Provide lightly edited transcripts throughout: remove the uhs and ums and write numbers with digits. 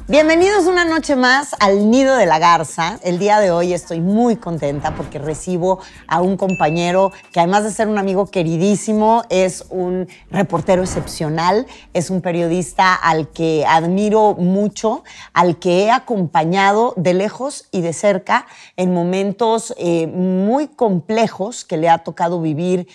Bienvenidos una noche más al Nido de la Garza. El día de hoy estoy muy contenta porque recibo a un compañero que, además de ser un amigo queridísimo, es un reportero excepcional, es un periodista al que admiro mucho, al que he acompañado de lejos y de cerca en momentos muy complejos que le ha tocado vivir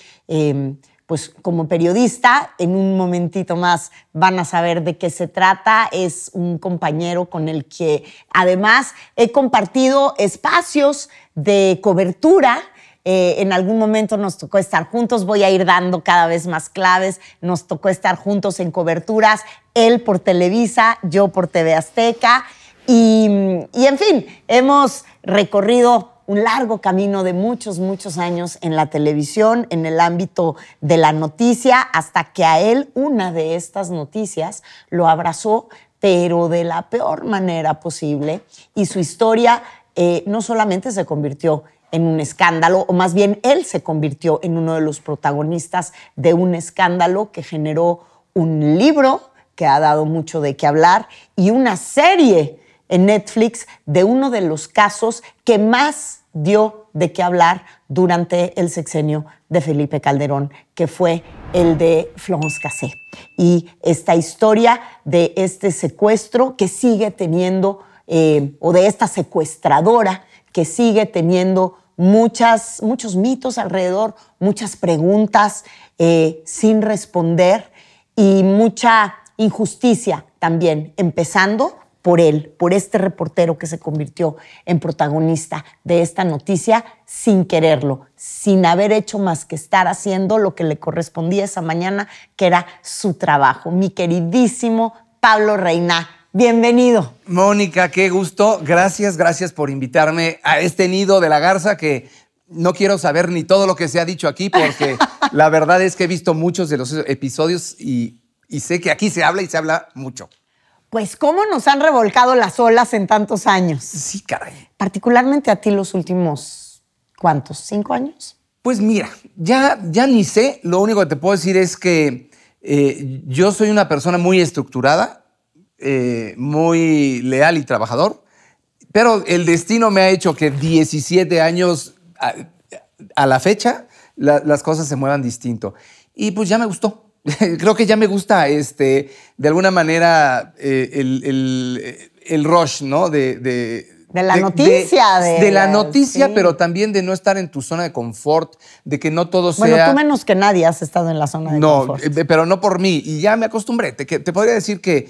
pues como periodista. En un momentito más van a saber de qué se trata. Es un compañero con el que además he compartido espacios de cobertura. En algún momento nos tocó estar juntos, voy a ir dando cada vez más claves. Nos tocó estar juntos en coberturas, él por Televisa, yo por TV Azteca. Y en fin, hemos recorrido un largo camino de muchos, muchos años en la televisión, en el ámbito de la noticia, hasta que a él una de estas noticias lo abrazó, pero de la peor manera posible. Y su historia no solamente se convirtió en un escándalo, o más bien él se convirtió en uno de los protagonistas de un escándalo que generó un libro que ha dado mucho de qué hablar y una serie en Netflix de uno de los casos que más dio de qué hablar durante el sexenio de Felipe Calderón, que fue el de Florence Cassé. Y esta historia de este secuestro que sigue teniendo, o de esta secuestradora que sigue teniendo muchos mitos alrededor, muchas preguntas sin responder y mucha injusticia también, empezando por él, por este reportero que se convirtió en protagonista de esta noticia sin quererlo, sin haber hecho más que estar haciendo lo que le correspondía esa mañana, que era su trabajo. Mi queridísimo Pablo Reina, bienvenido. Mónica, qué gusto. Gracias por invitarme a este Nido de la Garza, que no quiero saber ni todo lo que se ha dicho aquí, porque la verdad es que he visto muchos de los episodios y sé que aquí se habla y se habla mucho. Pues cómo nos han revolcado las olas en tantos años. Sí, caray. Particularmente a ti los últimos, ¿cuántos? ¿5 años? Pues mira, ya ni sé. Lo único que te puedo decir es que yo soy una persona muy estructurada, muy leal y trabajador, pero el destino me ha hecho que 17 años a la fecha las cosas se muevan distinto. Y pues ya me gustó. Creo que ya me gusta, de alguna manera, el rush, ¿no? De la noticia. De la noticia, sí. Pero también de no estar en tu zona de confort, de que no todo sea... Bueno, tú menos que nadie has estado en la zona de confort. No, pero no por mí. Y ya me acostumbré. Te podría decir que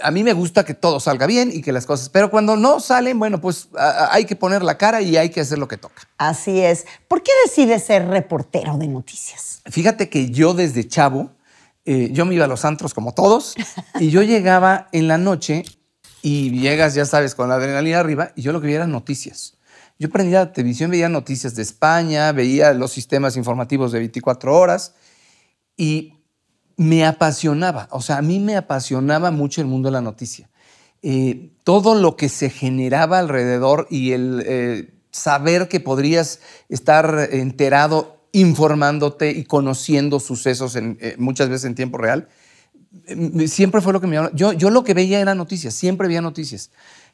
a mí me gusta que todo salga bien y que las cosas... Pero cuando no salen, bueno, pues hay que poner la cara y hay que hacer lo que toca. Así es. ¿Por qué decides ser reportero de noticias? Fíjate que yo desde chavo, yo me iba a los antros como todos y yo llegaba en la noche y llegas, ya sabes, con la adrenalina arriba y yo lo que veía eran noticias. Yo prendía la televisión, veía noticias de España, veía los sistemas informativos de 24 horas y me apasionaba. O sea, a mí me apasionaba mucho el mundo de la noticia. Todo lo que se generaba alrededor y el saber que podrías estar enterado, informándote y conociendo sucesos muchas veces en tiempo real, siempre fue lo que me llamaba. Yo lo que veía era noticias, siempre veía noticias.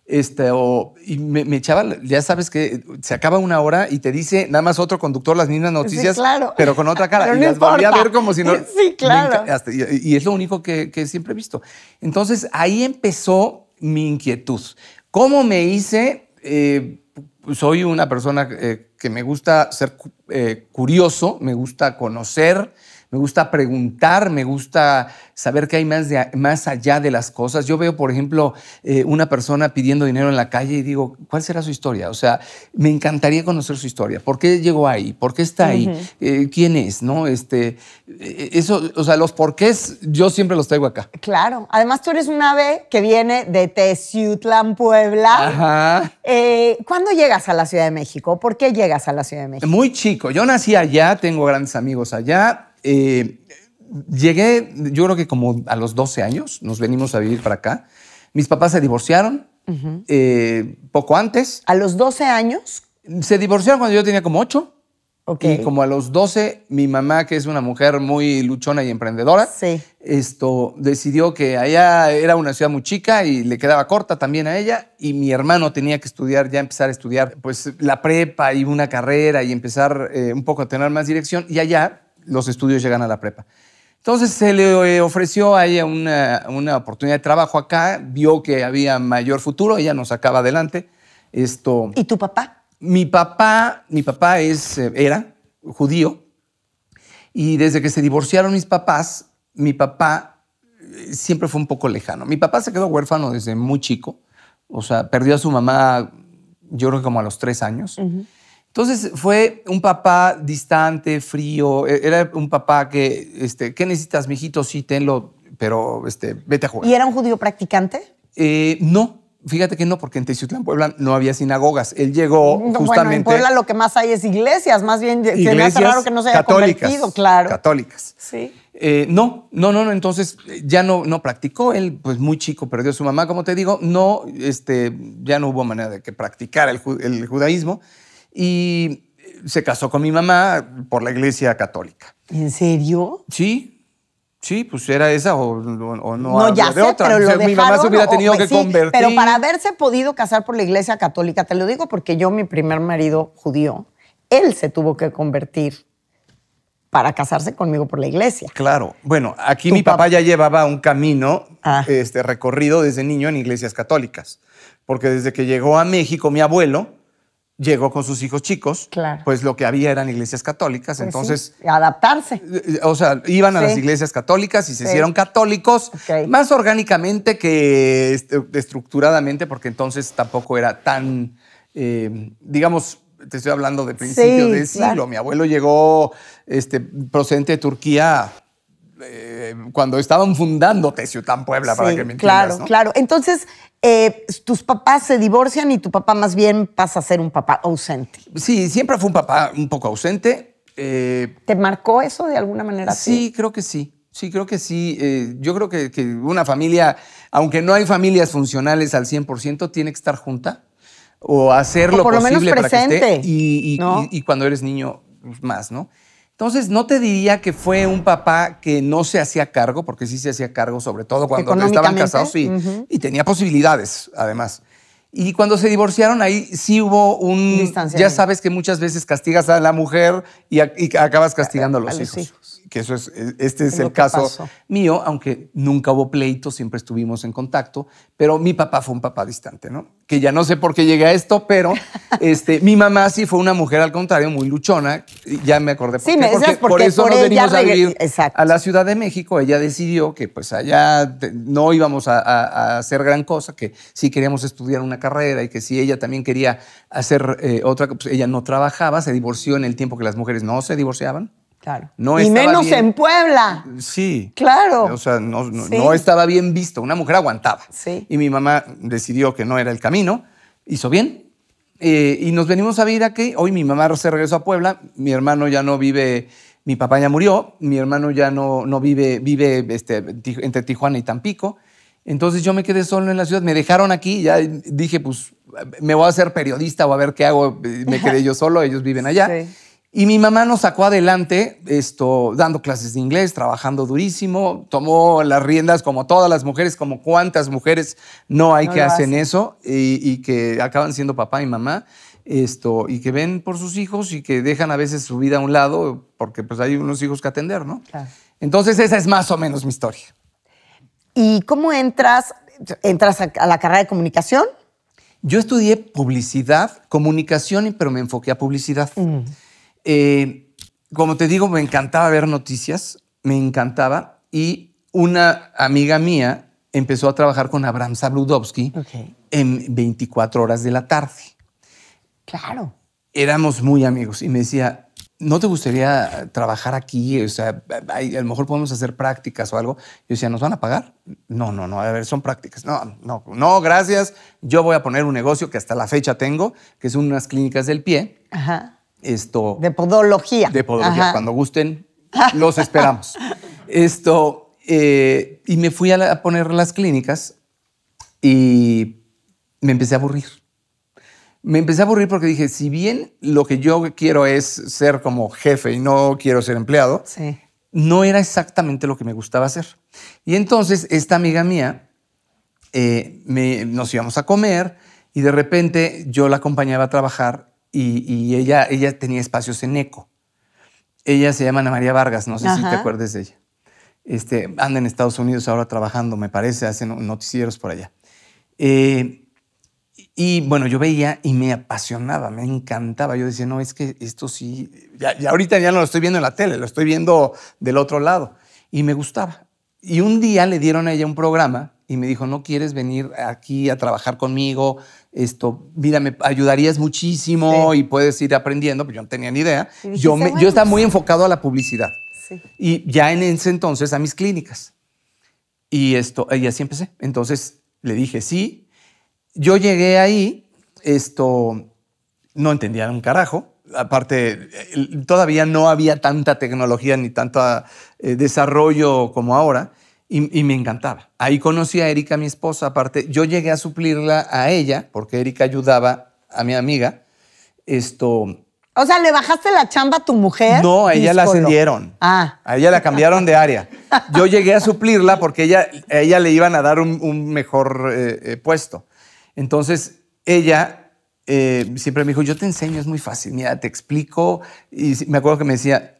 Y me echaba, ya sabes que se acaba una hora y te dice nada más otro conductor las mismas noticias, sí, claro, pero con otra cara. pero y no las volví a ver como si no... Sí, claro. Y es lo único que siempre he visto. Entonces, ahí empezó mi inquietud. ¿Cómo me hice? Soy una persona que me gusta ser curioso, me gusta conocer, me gusta preguntar, me gusta saber qué hay más allá de las cosas. Yo veo, por ejemplo, una persona pidiendo dinero en la calle y digo, ¿cuál será su historia? O sea, me encantaría conocer su historia. ¿Por qué llegó ahí? ¿Por qué está ahí? ¿Quién es? ¿No? Eso, o sea, los porqués yo siempre los traigo acá. Claro. Además, tú eres un ave que viene de Teciutlán, Puebla. Ajá. ¿Cuándo llegas a la Ciudad de México? ¿Por qué llegas a la Ciudad de México? Muy chico. Yo nací allá, tengo grandes amigos allá. Llegué, yo creo que como a los 12 años, nos venimos a vivir para acá. Mis papás se divorciaron poco antes. A los 12 años, Se divorciaron cuando yo tenía como 8. Ok. Y como a los 12, mi mamá, que es una mujer muy luchona y emprendedora, Sí. Decidió que allá era una ciudad muy chica y le quedaba corta también a ella. Y mi hermano tenía que estudiar, ya empezar a estudiar pues la prepa y una carrera y empezar un poco a tener más dirección. Y allá los estudios llegan a la prepa. Entonces se le ofreció a ella una oportunidad de trabajo acá, vio que había mayor futuro, ella nos sacaba adelante. ¿Y tu papá? Mi papá era judío y desde que se divorciaron mis papás, mi papá siempre fue un poco lejano. Mi papá se quedó huérfano desde muy chico, o sea, perdió a su mamá yo creo que como a los 3 años. Entonces fue un papá distante, frío, era un papá que, ¿qué necesitas, mijito? Sí, tenlo, pero vete a jugar. ¿Y era un judío practicante? No. Fíjate que no, porque en Teciutlán, Puebla, no había sinagogas. Él llegó justamente... Bueno, en Puebla lo que más hay es iglesias, más bien se me hace raro que no se haya convertido, claro. Católicas. Sí. No, entonces ya no practicó. Él, pues muy chico, perdió a su mamá, como te digo. No, ya no hubo manera de que practicara el judaísmo. Y se casó con mi mamá por la iglesia católica. ¿En serio? Sí, pues era esa o no, No, ya de sé, otra. pero lo dejaron, mi mamá se hubiera tenido que convertir. Pero para haberse podido casar por la iglesia católica, te lo digo porque yo, mi primer marido judío, él se tuvo que convertir para casarse conmigo por la iglesia. Claro. Bueno, aquí mi papá ya llevaba un camino recorrido desde niño en iglesias católicas. Porque desde que llegó a México, mi abuelo llegó con sus hijos chicos, claro. Pues lo que había eran iglesias católicas, pues entonces... Sí, adaptarse. O sea, iban a las iglesias católicas y se hicieron católicos, Okay. Más orgánicamente que estructuradamente, porque entonces tampoco era tan, digamos, te estoy hablando de principios del siglo. Claro. Mi abuelo llegó procedente de Turquía cuando estaban fundando Teciutlán, Puebla, para que me entiendas, ¿no? Claro. Entonces, tus papás se divorcian y tu papá más bien pasa a ser un papá ausente. Sí, siempre fue un papá un poco ausente. ¿Te marcó eso de alguna manera? Sí, creo que sí. Sí, creo que sí. Yo creo que una familia, aunque no hay familias funcionales al 100%, tiene que estar junta o hacer lo posible para que esté. Y cuando eres niño, más, ¿no? Entonces, no te diría que fue un papá que no se hacía cargo, porque sí se hacía cargo, sobre todo cuando estaban casados, sí, y tenía posibilidades, además. Y cuando se divorciaron, ahí sí hubo un... Ya sabes que muchas veces castigas a la mujer y acabas castigando a los hijos. Que eso es, este es el caso mío, aunque nunca hubo pleito, siempre estuvimos en contacto, pero mi papá fue un papá distante, ¿no? Que ya no sé por qué llegué a esto, pero mi mamá sí fue una mujer, al contrario, muy luchona. Ya me acordé por qué. Por eso nos venimos a vivir a la Ciudad de México. Ella decidió que pues allá no íbamos a hacer gran cosa, que sí queríamos estudiar una carrera y que si ella también quería hacer otra, pues ella no trabajaba, se divorció en el tiempo que las mujeres no se divorciaban. Claro. No y menos bien. En Puebla. Sí. Claro. O sea, no estaba bien visto. Una mujer aguantaba. Sí. Y mi mamá decidió que no era el camino. Hizo bien. Y nos venimos a vivir aquí. Hoy mi mamá se regresó a Puebla. Mi hermano ya no vive... Mi papá ya murió. Mi hermano ya no vive entre Tijuana y Tampico. Entonces yo me quedé solo en la ciudad. Me dejaron aquí. Ya dije, pues, me voy a hacer periodista o a ver qué hago. Me quedé yo solo. Ellos viven allá. Sí. Y mi mamá nos sacó adelante dando clases de inglés, trabajando durísimo, tomó las riendas como todas las mujeres, como cuántas mujeres no hay que hacen eso y que acaban siendo papá y mamá y que ven por sus hijos y que dejan a veces su vida a un lado porque pues hay unos hijos que atender, ¿no? Claro. Entonces esa es más o menos mi historia. ¿Y cómo entras a la carrera de comunicación? Yo estudié publicidad, comunicación, pero me enfoqué a publicidad. Como te digo, me encantaba ver noticias, me encantaba. Y una amiga mía empezó a trabajar con Abraham Sabludowski en 24 horas de la tarde. Claro. Éramos muy amigos y me decía, ¿no te gustaría trabajar aquí? O sea, a lo mejor podemos hacer prácticas o algo. Yo decía, ¿nos van a pagar? No, a ver, son prácticas. No, gracias. Yo voy a poner un negocio que hasta la fecha tengo, que son unas clínicas del pie. Ajá. De podología. De podología. Ajá. Cuando gusten, los esperamos. Y me fui a poner las clínicas y me empecé a aburrir. me empecé a aburrir porque dije, si bien lo que yo quiero es ser como jefe y no quiero ser empleado, Sí. no era exactamente lo que me gustaba hacer. Y entonces esta amiga mía, nos íbamos a comer y de repente yo la acompañaba a trabajar y ella tenía espacios en ECO. Ella se llama Ana María Vargas, no sé si te acuerdas de ella. Anda en Estados Unidos ahora trabajando, me parece, hace noticieros por allá. Y bueno, yo veía y me apasionaba, me encantaba. Yo decía, no, es que esto sí, ya ahorita ya no lo estoy viendo en la tele, lo estoy viendo del otro lado. Y me gustaba. Y un día le dieron a ella un programa y me dijo, ¿no quieres venir aquí a trabajar conmigo? Mira, me ayudarías muchísimo y puedes ir aprendiendo. Pues yo no tenía ni idea. Yo estaba muy enfocado a la publicidad. Sí. Y ya en ese entonces a mis clínicas. Y así empecé. Entonces le dije sí. Yo llegué ahí, no entendía un carajo. Aparte, todavía no había tanta tecnología ni tanto desarrollo como ahora. Y me encantaba. Ahí conocí a Erika, mi esposa. Aparte, yo llegué a suplirla a ella, porque Erika ayudaba a mi amiga. O sea, ¿le bajaste la chamba a tu mujer? No, a ella la ascendieron. A ella la cambiaron de área. Yo llegué a suplirla porque a ella le iban a dar un mejor puesto. Entonces, ella siempre me dijo, yo te enseño, es muy fácil. Mira, te explico. Y me acuerdo que me decía,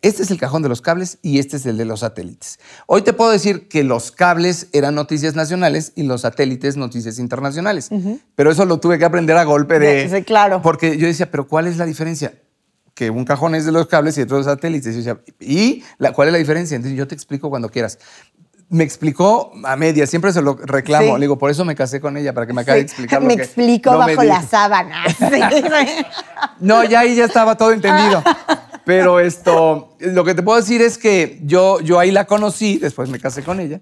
este es el cajón de los cables y este es el de los satélites. Hoy te puedo decir que los cables eran noticias nacionales y los satélites noticias internacionales. Pero eso lo tuve que aprender a golpe de... Sí, claro. Porque yo decía, ¿pero cuál es la diferencia? Que un cajón es de los cables y otro de los satélites. Y yo decía, ¿cuál es la diferencia? Entonces yo te explico cuando quieras. Me explicó a medias, siempre se lo reclamo. Sí. Le digo, por eso me casé con ella, para que me acabe de explicar lo que... Me explicó no bajo la sábana. No, ya ahí ya estaba todo entendido. Pero lo que te puedo decir es que yo ahí la conocí, después me casé con ella,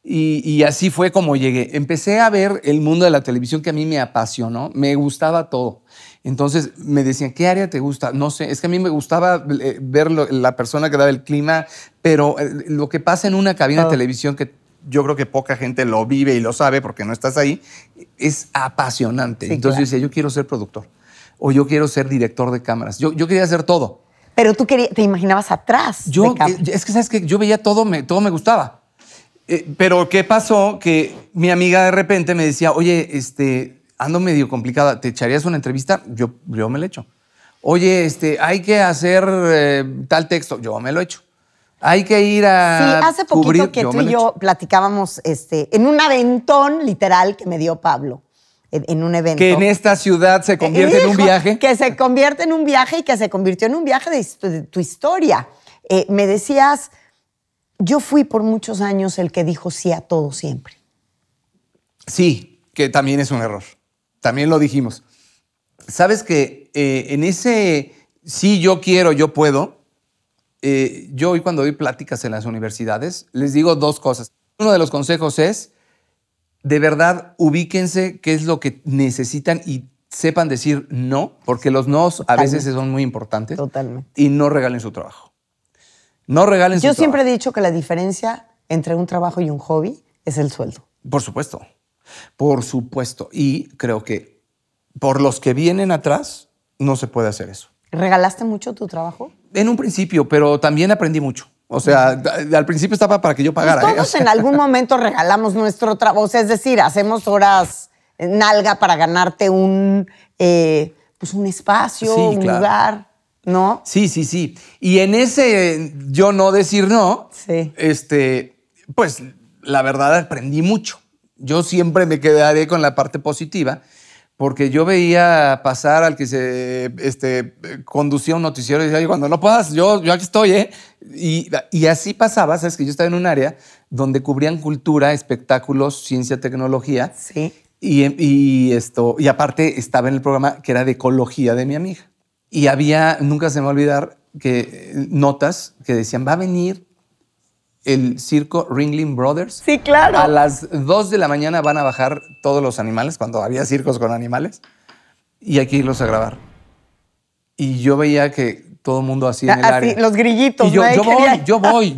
y así fue como llegué. Empecé a ver el mundo de la televisión que a mí me apasionó, me gustaba todo. Entonces me decían, ¿qué área te gusta? No sé, es que a mí me gustaba ver la persona que daba el clima, pero lo que pasa en una cabina de televisión, que yo creo que poca gente lo vive y lo sabe porque no estás ahí, es apasionante. Sí, entonces yo decía, yo quiero ser productor o yo quiero ser director de cámaras. Yo quería hacer todo. Pero tú te imaginabas atrás. Es que, ¿sabes qué? Yo veía todo me gustaba. Pero ¿qué pasó? Que mi amiga de repente me decía, oye, ando medio complicada, ¿te echarías una entrevista? Yo me la echo. Oye, hay que hacer tal texto, yo me lo echo. Hay que ir a Sí, hace poquito cubrir, que tú y yo platicábamos en un aventón literal que me dio Pablo. En un evento. Que en esta ciudad se convierte en un viaje. Que se convierte en un viaje y que se convirtió en un viaje de tu historia. Me decías, yo fui por muchos años el que dijo sí a todo siempre. Sí, que también es un error. También lo dijimos. Sabes que en ese sí, yo quiero, yo puedo, yo hoy cuando doy pláticas en las universidades les digo dos cosas. Uno de los consejos es, de verdad, ubíquense qué es lo que necesitan y sepan decir no, porque los nos a veces son muy importantes. Totalmente. Y no regalen su trabajo. No regalen su trabajo. Yo siempre he dicho que la diferencia entre un trabajo y un hobby es el sueldo. Por supuesto. Por supuesto. Y creo que por los que vienen atrás no se puede hacer eso. ¿Regalaste mucho tu trabajo? En un principio, pero también aprendí mucho. O sea, al principio estaba para que yo pagara. Pues todos en algún momento regalamos nuestro trabajo. O sea, es decir, hacemos horas nalga para ganarte un espacio, un lugar, ¿no? Sí. Y en ese yo no decir no, pues la verdad aprendí mucho. Yo siempre me quedaré con la parte positiva, porque yo veía pasar al que se conducía un noticiero y decía, cuando no puedas, yo aquí estoy, ¿eh? Y así pasaba, ¿sabes? Que yo estaba en un área donde cubrían cultura, espectáculos, ciencia, tecnología. Sí. Y aparte estaba en el programa que era de ecología de mi amiga. Y había, nunca se me va a olvidar, notas que decían, va a venir el circo Ringling Brothers. Sí, claro. A las 2 de la mañana van a bajar todos los animales, cuando había circos con animales, y hay que irlos a grabar. Y yo veía que todo el mundo así en el área. Los grillitos. Y yo voy.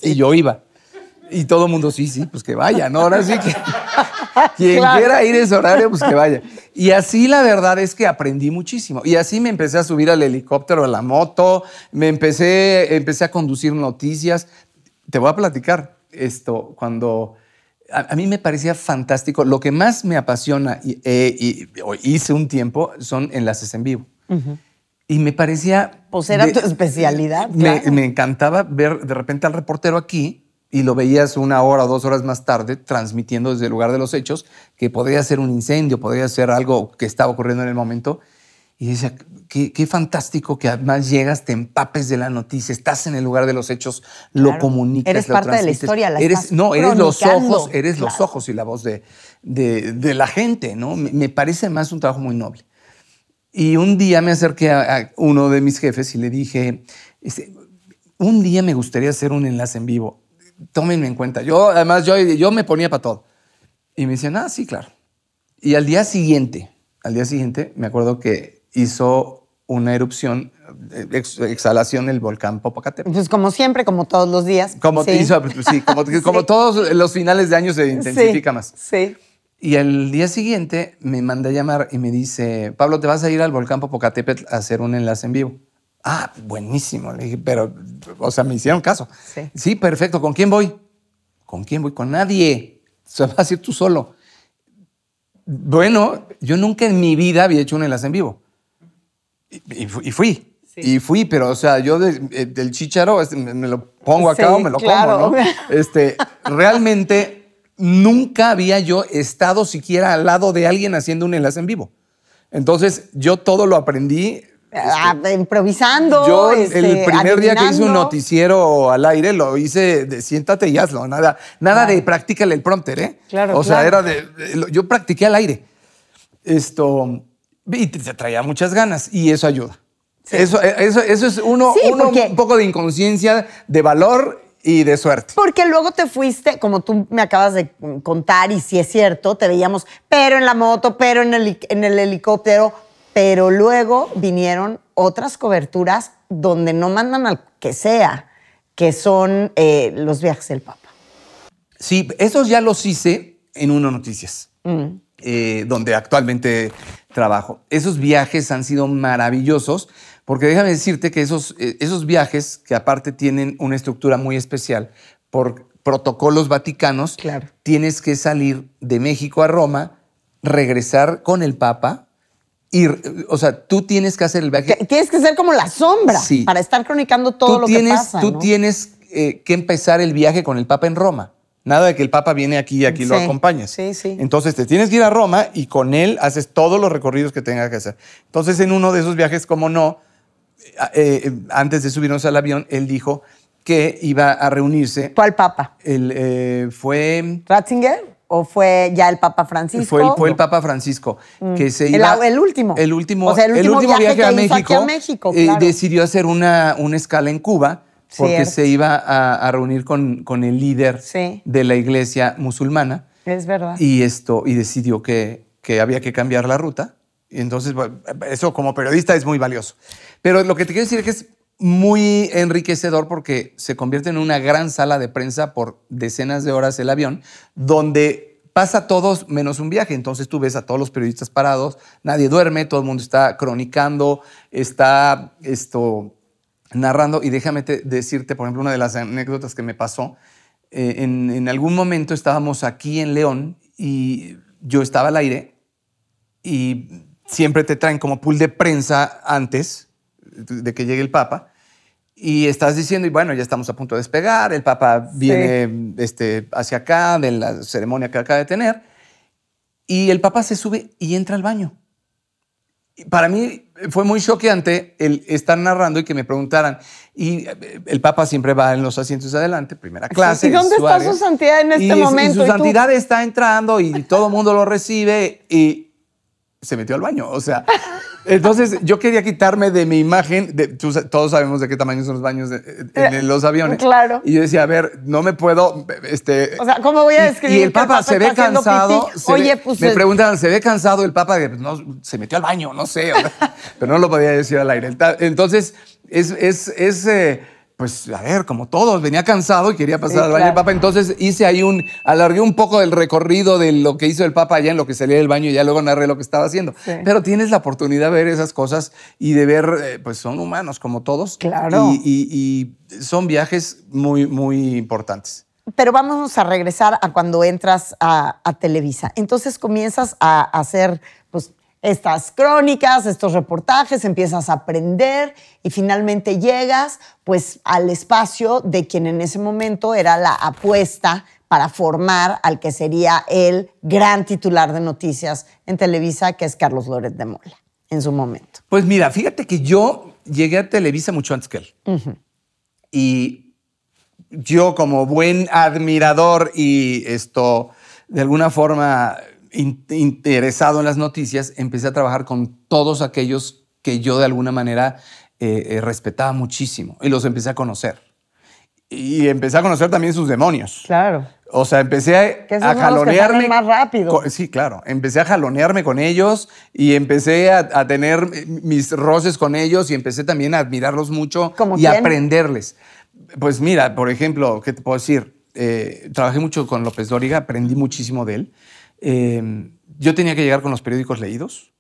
Sí. Y yo iba. Y todo el mundo, sí, pues que vaya, ¿no? Ahora sí que... Quien Claro. quiera ir en ese horario, pues que vaya. Y así la verdad es que aprendí muchísimo. Y así me empecé a subir al helicóptero, a la moto, empecé a conducir noticias. Te voy a platicar esto cuando... A mí me parecía fantástico. Lo que más me apasiona y hice un tiempo son enlaces en vivo. Y me parecía... Pues era tu especialidad, claro. Me encantaba ver de repente al reportero aquí y lo veías 1 hora o 2 horas más tarde transmitiendo desde el lugar de los hechos, que podría ser un incendio, podría ser algo que estaba ocurriendo en el momento. Y decía, qué fantástico que además llegas, te empapes de la noticia, estás en el lugar de los hechos, Claro. lo comunicas, Eres lo parte de la transmites. historia, la estás eres los cronicando. ojos, eres los Claro. ojos y la voz de la gente, ¿no? Me parece más un trabajo muy noble. Y un día me acerqué a uno de mis jefes y le dije, un día me gustaría hacer un enlace en vivo. Tómenme en cuenta. Además, yo me ponía para todo. Y me decían, sí, claro. Y al día siguiente, me acuerdo que hizo una erupción, exhalación del volcán Popocatépetl. Pues como siempre, como todos los días. Como sí. como todos los finales de año se intensifica más. Sí. Y al día siguiente me manda a llamar y me dice, Pablo, te vas a ir al volcán Popocatépetl a hacer un enlace en vivo. Buenísimo. Le dije, pero, o sea, me hicieron caso. Sí, perfecto. ¿Con quién voy? ¿Con quién voy? Con nadie. Se va a ir tú solo. Bueno, yo nunca en mi vida había hecho un enlace en vivo. Y fui. Sí. Y fui, pero, o sea, yo del chícharo me lo pongo acá o me lo como, ¿no? Realmente nunca había yo estado siquiera al lado de alguien haciendo un enlace en vivo. Entonces, yo todo lo aprendí. Improvisando. Yo el primer día que hice un noticiero al aire lo hice de siéntate y hazlo. Nada de practícale el prompter, ¿eh? Claro, o sea, era yo practiqué al aire. Y te traía muchas ganas y eso ayuda. Sí. Eso es un poco de inconsciencia, de valor y de suerte. Porque luego te fuiste, como tú me acabas de contar, y si es cierto, te veíamos, pero en la moto, pero en el helicóptero, pero luego vinieron otras coberturas donde no mandan al que sea, que son los viajes del Papa. Sí, esos ya los hice en Uno Noticias, donde actualmente trabajo. Esos viajes han sido maravillosos, porque déjame decirte que esos viajes, que aparte tienen una estructura muy especial, por protocolos vaticanos, claro, tienes que salir de México a Roma, regresar con el Papa, o sea, tú tienes que hacer el viaje. Tienes que ser como la sombra para estar cronicando todo lo que pasa, Tú tienes que empezar el viaje con el Papa en Roma. Nada de que el Papa viene aquí y aquí lo acompañas. Sí. Entonces te tienes que ir a Roma y con él haces todos los recorridos que tengas que hacer. Entonces en uno de esos viajes, como no, antes de subirnos al avión, él dijo que iba a reunirse. ¿Cuál Papa? Fue... ¿Ratzinger? ¿O fue ya el Papa Francisco? Fue el Papa Francisco, que se iba... El último. El último, o sea, el último viaje a que México, hizo aquí a México, claro. Decidió hacer una escala en Cuba, porque se iba a reunir con el líder de la iglesia musulmana. Es verdad. Y decidió que había que cambiar la ruta. Y entonces, bueno, eso como periodista es muy valioso. Pero lo que te quiero decir es que es muy enriquecedor porque se convierte en una gran sala de prensa por decenas de horas el avión, donde pasa todos menos un viaje. Entonces tú ves a todos los periodistas parados, nadie duerme, todo el mundo está cronicando, está narrando. Y déjame decirte, por ejemplo, una de las anécdotas que me pasó. En algún momento estábamos aquí en León y yo estaba al aire y siempre te traen como pool de prensa antes de que llegue el Papa y estás diciendo, y bueno, ya estamos a punto de despegar, el Papa viene hacia acá de la ceremonia que acaba de tener y el Papa se sube y entra al baño. Para mí fue muy choqueante el estar narrando y que me preguntaran. Y el Papa siempre va en los asientos de adelante, primera clase. ¿Y dónde está su santidad en este momento? Y su santidad está entrando y todo el mundo lo recibe y se metió al baño. O sea, entonces yo quería quitarme de mi imagen. Todos sabemos de qué tamaño son los baños en los aviones. Claro. Y yo decía, a ver, no me puedo... o sea, ¿cómo voy a describir? Y el Papa se ve cansado. Oye, pues... Me preguntan, ¿se ve cansado el Papa? No, se metió al baño, no sé. Pero no lo podía decir al aire. Entonces, pues, a ver, como todos, venía cansado y quería pasar al baño claro. del Papa. Entonces hice ahí alargué un poco el recorrido de lo que hizo el Papa allá en lo que salía del baño y ya luego narré lo que estaba haciendo. Sí. Pero tienes la oportunidad de ver esas cosas y de ver, pues son humanos como todos. Claro. Y son viajes muy, muy importantes. Pero vamos a regresar a cuando entras a Televisa. Entonces comienzas a hacer pues, estas crónicas, estos reportajes, empiezas a aprender y finalmente llegas pues, al espacio de quien en ese momento era la apuesta para formar al que sería el gran titular de noticias en Televisa, que es Carlos Loret de Mola, en su momento. Pues mira, fíjate que yo llegué a Televisa mucho antes que él. Y yo como buen admirador y de alguna forma interesado en las noticias, empecé a trabajar con todos aquellos que yo de alguna manera respetaba muchísimo y los empecé a conocer. Y empecé a conocer también sus demonios. Claro. O sea, empecé Que esos a son los que jalonearme. salen más rápido. Sí, claro. Empecé a jalonearme con ellos y empecé a tener mis roces con ellos y empecé también a admirarlos mucho ¿Como y quién? a aprenderles. Pues mira, por ejemplo, ¿qué te puedo decir? Trabajé mucho con López Dóriga, aprendí muchísimo de él. Yo tenía que llegar con los periódicos leídos.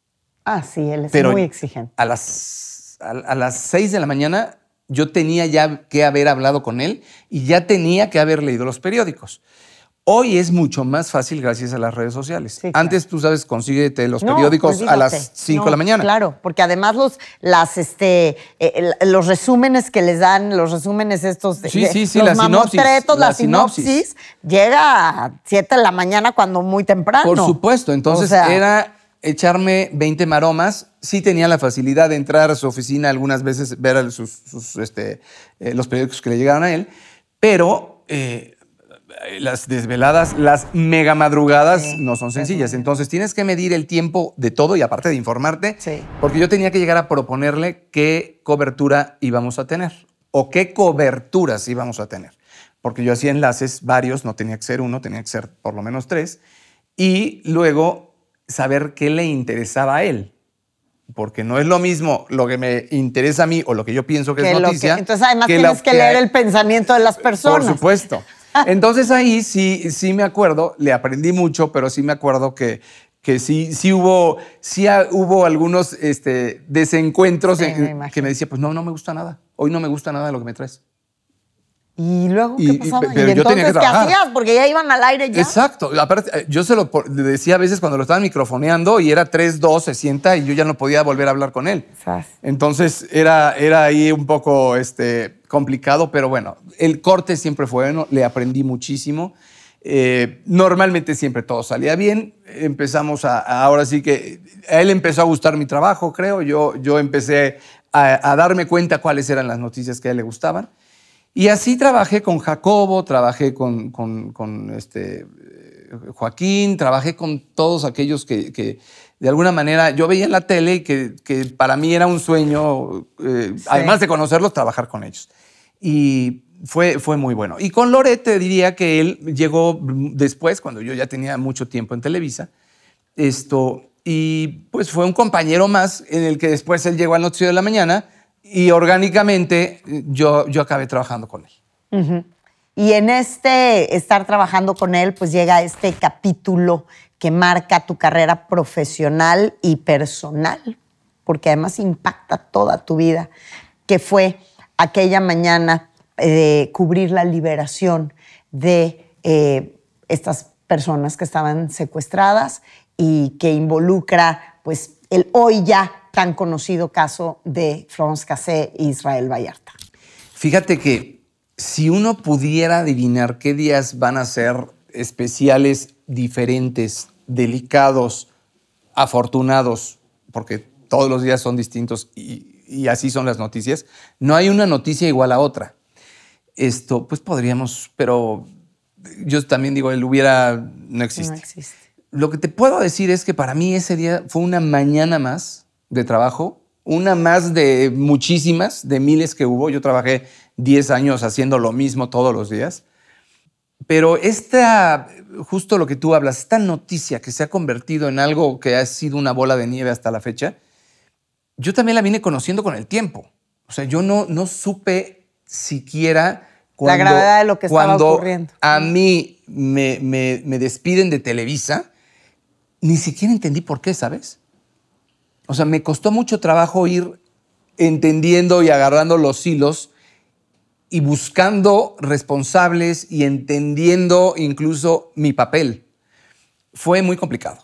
Ah, sí, él es Pero muy exigente. a las 6 de la mañana yo tenía ya que haber hablado con él y ya tenía que haber leído los periódicos. Hoy es mucho más fácil gracias a las redes sociales. Sí, claro. Antes, tú sabes, consíguete los No, periódicos a las olvídate. 5 de la mañana. Claro, porque además los resúmenes que les dan, los resúmenes estos de, Sí, de- sí, sí, los la sinopsis, mamotretos, la la sinopsis, llega a 7 de la mañana cuando muy temprano. Por supuesto. Entonces O sea, era echarme 20 maromas. Sí tenía la facilidad de entrar a su oficina algunas veces, ver los periódicos que le llegaban a él, pero las desveladas, las mega madrugadas Sí, no son sencillas. eso. Entonces tienes que medir el tiempo de todo y aparte de informarte, Sí. porque yo tenía que llegar a proponerle qué cobertura íbamos a tener o qué coberturas íbamos a tener. Porque yo hacía enlaces varios, no tenía que ser uno, tenía que ser por lo menos 3. Y luego saber qué le interesaba a él. Porque no es lo mismo lo que me interesa a mí o lo que yo pienso que es noticia. Entonces, además que tienes lo que leer el pensamiento de las personas. Por supuesto. Entonces ahí sí me acuerdo, le aprendí mucho, pero sí me acuerdo que sí hubo algunos desencuentros Sí, me imagino. que me decía, pues no me gusta nada. Hoy no me gusta nada de lo que me traes. ¿Y luego qué pasaba? pero ¿Y yo tenía que entonces qué trabajar. hacías? Porque ya iban al aire ya. Exacto. Aparte, yo le decía a veces cuando lo estaban microfoneando y era 3-2, se sienta y yo ya no podía volver a hablar con él. Sas. Entonces era ahí un poco complicado, pero bueno, el corte siempre fue bueno, le aprendí muchísimo. Normalmente siempre todo salía bien. Empezamos ahora sí que a él empezó a gustar mi trabajo, creo. Yo empecé a darme cuenta cuáles eran las noticias que a él le gustaban. Y así trabajé con Jacobo, trabajé con Joaquín, trabajé con todos aquellos que de alguna manera yo veía en la tele y que para mí era un sueño, además de conocerlos, trabajar con ellos. Y fue muy bueno. Y con Loret te diría que él llegó después, cuando yo ya tenía mucho tiempo en Televisa, y pues fue un compañero más en el que después él llegó al Noticiero de la Mañana y orgánicamente yo acabé trabajando con él. Y en estar trabajando con él, pues llega este capítulo que marca tu carrera profesional y personal, porque además impacta toda tu vida, que fue aquella mañana de cubrir la liberación de estas personas que estaban secuestradas y que involucra, pues, el hoy ya tan conocido caso de Florence Cassé e Israel Vallarta. Fíjate que si uno pudiera adivinar qué días van a ser especiales, diferentes, delicados, afortunados, porque todos los días son distintos y así son las noticias, no hay una noticia igual a otra. Pues podríamos, pero yo también digo, no existe. No existe. Lo que te puedo decir es que para mí ese día fue una mañana más de trabajo, una más de muchísimas, de miles que hubo. Yo trabajé 10 años haciendo lo mismo todos los días. Pero justo lo que tú hablas, esta noticia que se ha convertido en algo que ha sido una bola de nieve hasta la fecha, yo también la vine conociendo con el tiempo. O sea, yo no supe siquiera la gravedad de lo que estaba ocurriendo. A mí me despiden de Televisa, ni siquiera entendí por qué, ¿sabes? O sea, me costó mucho trabajo ir entendiendo y agarrando los hilos y buscando responsables y entendiendo incluso mi papel. Fue muy complicado.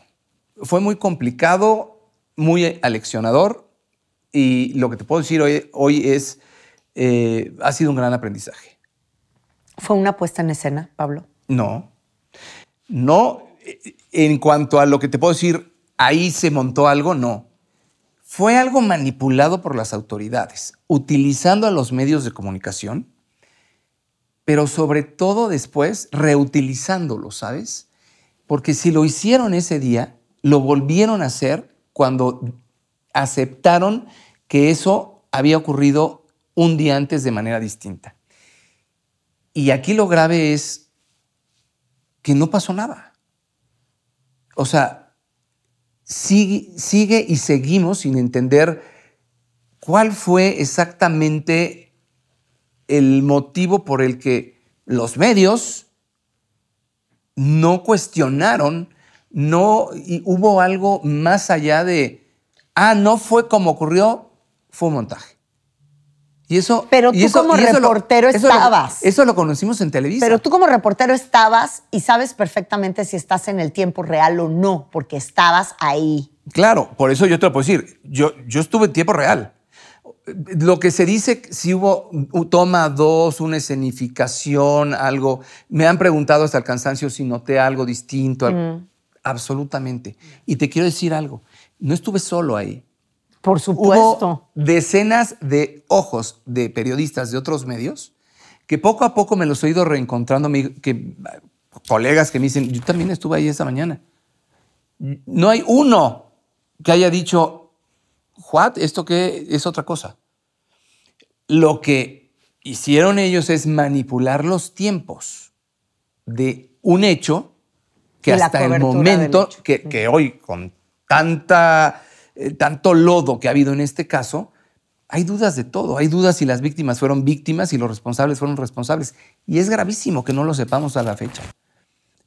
Fue muy complicado, muy aleccionador, y lo que te puedo decir hoy es, ha sido un gran aprendizaje. ¿Fue una puesta en escena, Pablo? No. En cuanto a lo que te puedo decir, ahí se montó algo, no. Fue algo manipulado por las autoridades, utilizando a los medios de comunicación, pero sobre todo después reutilizándolos, ¿sabes? Porque si lo hicieron ese día, lo volvieron a hacer cuando aceptaron que eso había ocurrido un día antes de manera distinta. Y aquí lo grave es que no pasó nada. O sea, sigue y seguimos sin entender cuál fue exactamente el motivo por el que los medios no cuestionaron, y hubo algo más allá de, no fue como ocurrió, fue un montaje. Y eso, pero tú como reportero estabas. Eso lo conocimos en Televisa. Pero tú como reportero estabas y sabes perfectamente si estás en el tiempo real o no, porque estabas ahí. Claro, por eso yo te lo puedo decir. Yo estuve en tiempo real. Lo que se dice, si hubo toma 2, una escenificación, algo. Me han preguntado hasta el cansancio si noté algo distinto. Absolutamente. Y te quiero decir algo. No estuve solo ahí. Por supuesto. Hubo decenas de ojos de periodistas de otros medios que poco a poco me los he ido reencontrando, colegas que me dicen, yo también estuve ahí esa mañana. No hay uno que haya dicho, ¿what? ¿Esto qué es otra cosa? Lo que hicieron ellos es manipular los tiempos de un hecho que hasta el momento, que hoy con tanto lodo que ha habido en este caso, hay dudas de todo. Hay dudas si las víctimas fueron víctimas y los responsables fueron responsables. Y es gravísimo que no lo sepamos a la fecha.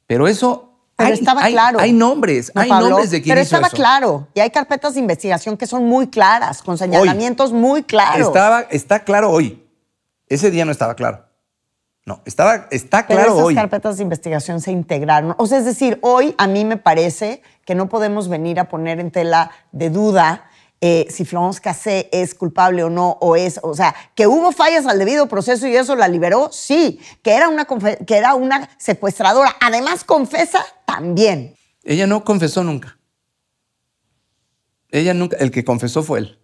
Pero eso... estaba claro. Hay nombres, no, hay Pablo, nombres de quién hizo eso. Pero estaba claro. Y hay carpetas de investigación que son muy claras, con señalamientos muy claros. Está claro hoy. Ese día no estaba claro. No, está claro pero hoy. Esas carpetas de investigación se integraron. O sea, es decir, hoy a mí me parece que no podemos venir a poner en tela de duda si Florence Cassé es culpable o no, o sea, que hubo fallas al debido proceso y eso la liberó, sí. Que era una secuestradora. Además, confesa también. Ella no confesó nunca. El que confesó fue él.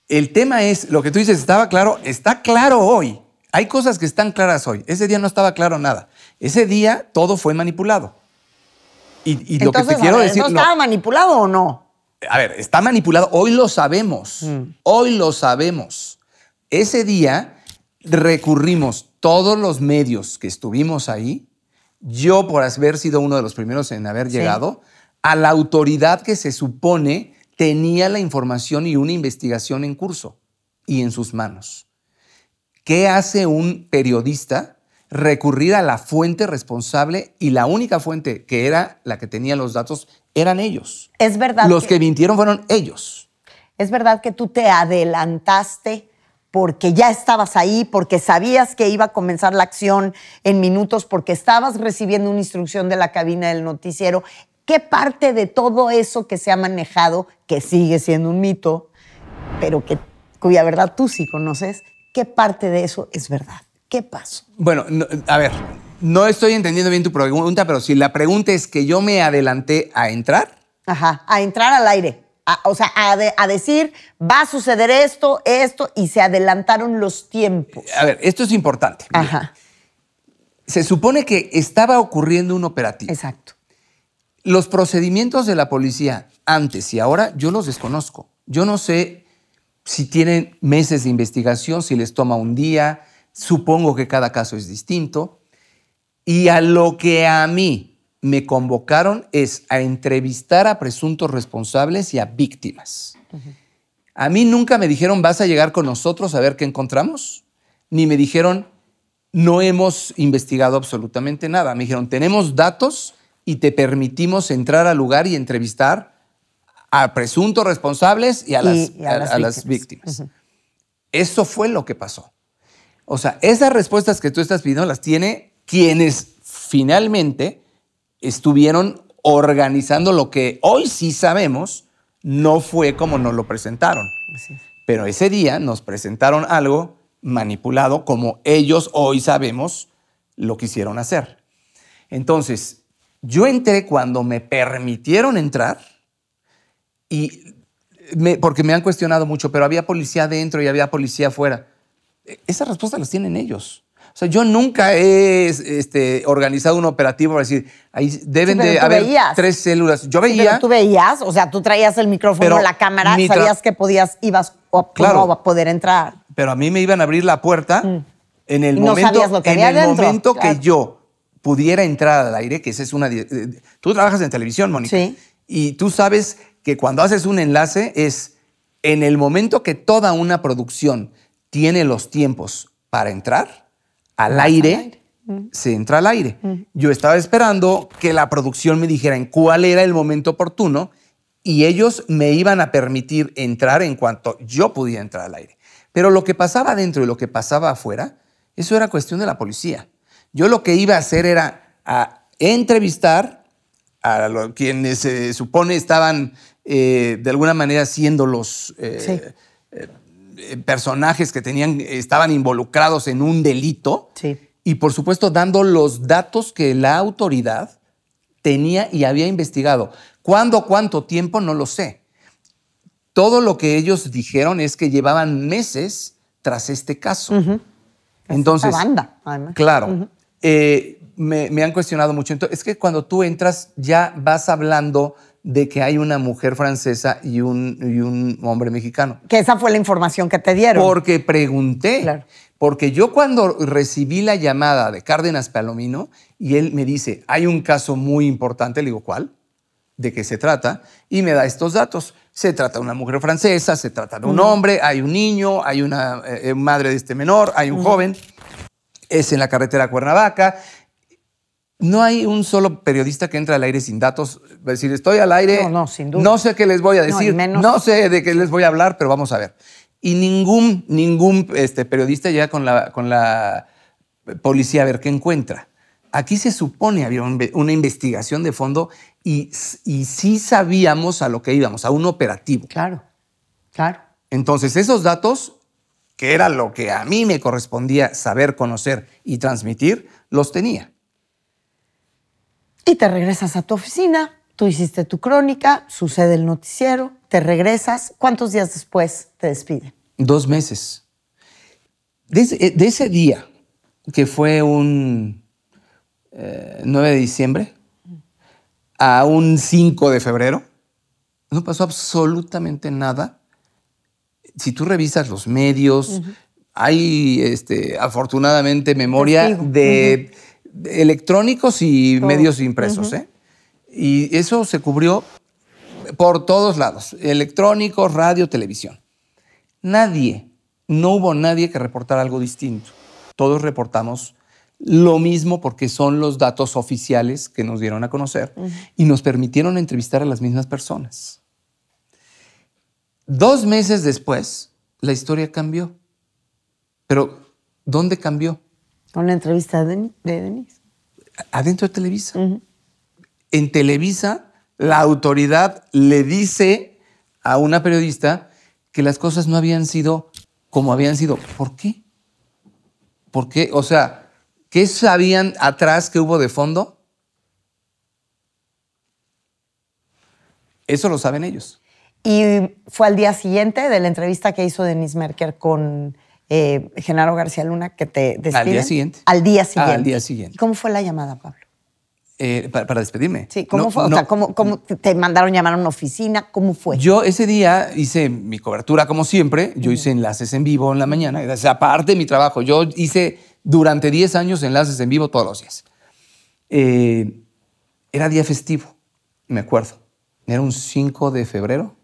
El tema es, lo que tú dices, estaba claro, está claro hoy. Hay cosas que están claras hoy. Ese día no estaba claro nada. Ese día todo fue manipulado. Y lo que te quiero decir... ¿No estaba manipulado o no? A ver, está manipulado. Hoy lo sabemos. Hoy lo sabemos. Ese día recurrimos todos los medios que estuvimos ahí, yo por haber sido uno de los primeros en haber llegado, a la autoridad que se supone tenía la información y una investigación en curso y en sus manos. ¿Qué hace un periodista? Recurrir a la fuente responsable, y la única fuente que era la que tenía los datos eran ellos. Es verdad. Los que mintieron fueron ellos. Es verdad que tú te adelantaste porque ya estabas ahí, porque sabías que iba a comenzar la acción en minutos, porque estabas recibiendo una instrucción de la cabina del noticiero. ¿Qué parte de todo eso que se ha manejado, que sigue siendo un mito, pero cuya verdad tú sí conoces, qué parte de eso es verdad? ¿Qué pasó? Bueno, a ver, no estoy entendiendo bien tu pregunta, pero si la pregunta es que yo me adelanté a entrar. Ajá, a entrar al aire. A decir, va a suceder esto, y se adelantaron los tiempos. A ver, esto es importante. Ajá. Se supone que estaba ocurriendo un operativo. Exacto. Los procedimientos de la policía antes y ahora yo los desconozco. Yo no sé si tienen meses de investigación, si les toma un día. Supongo que cada caso es distinto. Y a lo que a mí me convocaron es a entrevistar a presuntos responsables y a víctimas. A mí nunca me dijeron, vas a llegar con nosotros a ver qué encontramos, ni me dijeron, no hemos investigado absolutamente nada. Me dijeron, tenemos datos y te permitimos entrar al lugar y entrevistar a presuntos responsables y a las víctimas. Uh-huh. Eso fue lo que pasó. O sea, esas respuestas que tú estás pidiendo las tiene quienes finalmente estuvieron organizando lo que hoy sí sabemos no fue como nos lo presentaron. Sí. Pero ese día nos presentaron algo manipulado como ellos hoy sabemos lo quisieron hacer. Entonces, yo entré cuando me permitieron entrar y porque me han cuestionado mucho, pero había policía adentro y había policía afuera. Esas respuestas las tienen ellos. O sea, yo nunca he organizado un operativo para decir, ahí deben de haber 3 células. Yo veía. Pero tú veías, o sea, tú traías el micrófono, la cámara, sabías que ibas a poder entrar. Pero a mí me iban a abrir la puerta en el momento, sabías lo que había adentro. que yo pudiera entrar al aire, que esa es una. Tú trabajas en televisión, Mónica. Sí. Y tú sabes que cuando haces un enlace es en el momento que toda una producción tiene los tiempos para entrar al aire, se entra al aire. Yo estaba esperando que la producción me dijera en cuál era el momento oportuno y ellos me iban a permitir entrar en cuanto yo pudiera entrar al aire. Pero lo que pasaba adentro y lo que pasaba afuera, eso era cuestión de la policía. Yo lo que iba a hacer era a entrevistar a quienes se supone estaban de alguna manera siendo los personajes que estaban involucrados en un delito. Sí. Y por supuesto dando los datos que la autoridad tenía y había investigado. ¿Cuándo, cuánto tiempo? No lo sé. Todo lo que ellos dijeron es que llevaban meses tras este caso. Uh-huh. Entonces, esta banda, además. Claro. Uh-huh. Me han cuestionado mucho. Entonces, es que cuando tú entras ya vas hablando de que hay una mujer francesa y un hombre mexicano. Que esa fue la información que te dieron. Porque pregunté. Claro. Porque yo cuando recibí la llamada de Cárdenas Palomino y él me dice, hay un caso muy importante, le digo, ¿cuál? ¿De qué se trata? Y me da estos datos. Se trata de una mujer francesa, se trata de un hombre, hay un niño, hay una madre de este menor, hay un joven, es en la carretera Cuernavaca. No hay un solo periodista que entre al aire sin datos. Va a decir, estoy al aire, no, sin duda. No sé qué les voy a decir, no sé de qué les voy a hablar, pero vamos a ver. Y ningún periodista llega con la policía a ver qué encuentra. Aquí se supone había una investigación de fondo y sí sabíamos a lo que íbamos, a un operativo. Claro, claro. Entonces, esos datos, que era lo que a mí me correspondía saber, conocer y transmitir, los tenía. Y te regresas a tu oficina, tú hiciste tu crónica, sucede el noticiero, te regresas. ¿Cuántos días después te despiden? 2 meses. De ese día, que fue un 9 de diciembre, a un 5 de febrero, no pasó absolutamente nada. Si tú revisas los medios, hay afortunadamente memoria de electrónicos y medios impresos. Y eso se cubrió por todos lados, electrónicos, radio, televisión. No hubo nadie que reportara algo distinto. Todos reportamos lo mismo porque son los datos oficiales que nos dieron a conocer y nos permitieron entrevistar a las mismas personas. 2 meses después, la historia cambió. Pero, ¿dónde cambió? Con la entrevista de Denise. Adentro de Televisa. En Televisa, la autoridad le dice a una periodista que las cosas no habían sido como habían sido. ¿Por qué? ¿Por qué? O sea, ¿qué sabían atrás que hubo de fondo? Eso lo saben ellos. Y fue al día siguiente de la entrevista que hizo Denise Merker con Genaro García Luna que te despiden. Al día siguiente. Al día siguiente. Al día siguiente. ¿Y cómo fue la llamada, Pablo? Para despedirme. Sí, ¿cómo fue? O sea, ¿cómo te mandaron llamar a una oficina? ¿Cómo fue? Yo ese día hice mi cobertura como siempre. Yo hice enlaces en vivo en la mañana. O sea, aparte de mi trabajo, yo hice durante 10 años enlaces en vivo todos los días. Era día festivo, me acuerdo. Era un 5 de febrero.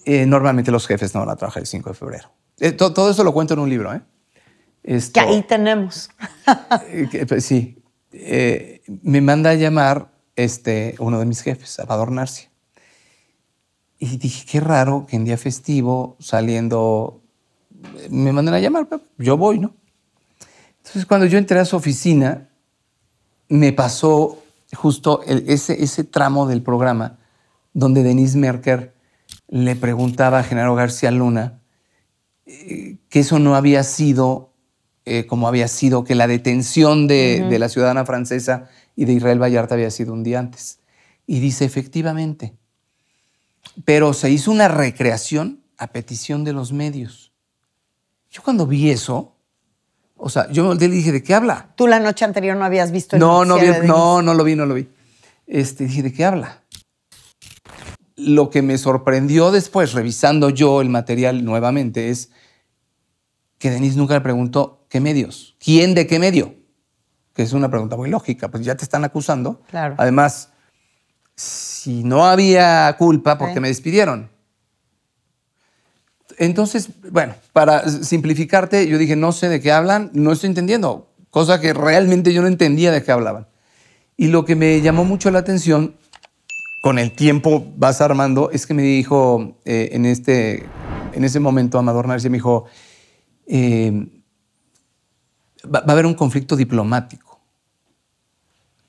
Normalmente los jefes no van a trabajar el 5 de febrero. Todo eso lo cuento en un libro, ¿eh? Que ahí tenemos. Sí. Me manda a llamar uno de mis jefes, Amador Narcia. Y dije, qué raro que en día festivo, saliendo, me mandan a llamar. Pero yo voy, ¿no? Entonces, cuando yo entré a su oficina, me pasó justo ese tramo del programa donde Denise Merker le preguntaba a Genaro García Luna que eso no había sido como había sido, que la detención de la ciudadana francesa y de Israel Vallarta había sido un día antes. Y dice, efectivamente, pero se hizo una recreación a petición de los medios. Yo cuando vi eso, o sea, yo le dije, ¿de qué habla? ¿Tú la noche anterior no habías visto el No lo vi. Dije, ¿de qué habla? Lo que me sorprendió después, revisando yo el material nuevamente, es que Denise nunca le preguntó ¿qué medios? ¿Quién de qué medio? Que es una pregunta muy lógica, pues ya te están acusando. Claro. Además, si no había culpa, ¿por qué me despidieron? Entonces, bueno, para simplificarte, yo dije, no sé de qué hablan, no estoy entendiendo, cosa que realmente yo no entendía de qué hablaban. Y lo que me llamó mucho la atención, con el tiempo vas armando, es que me dijo en ese momento Amador Narcia me dijo, va a haber un conflicto diplomático.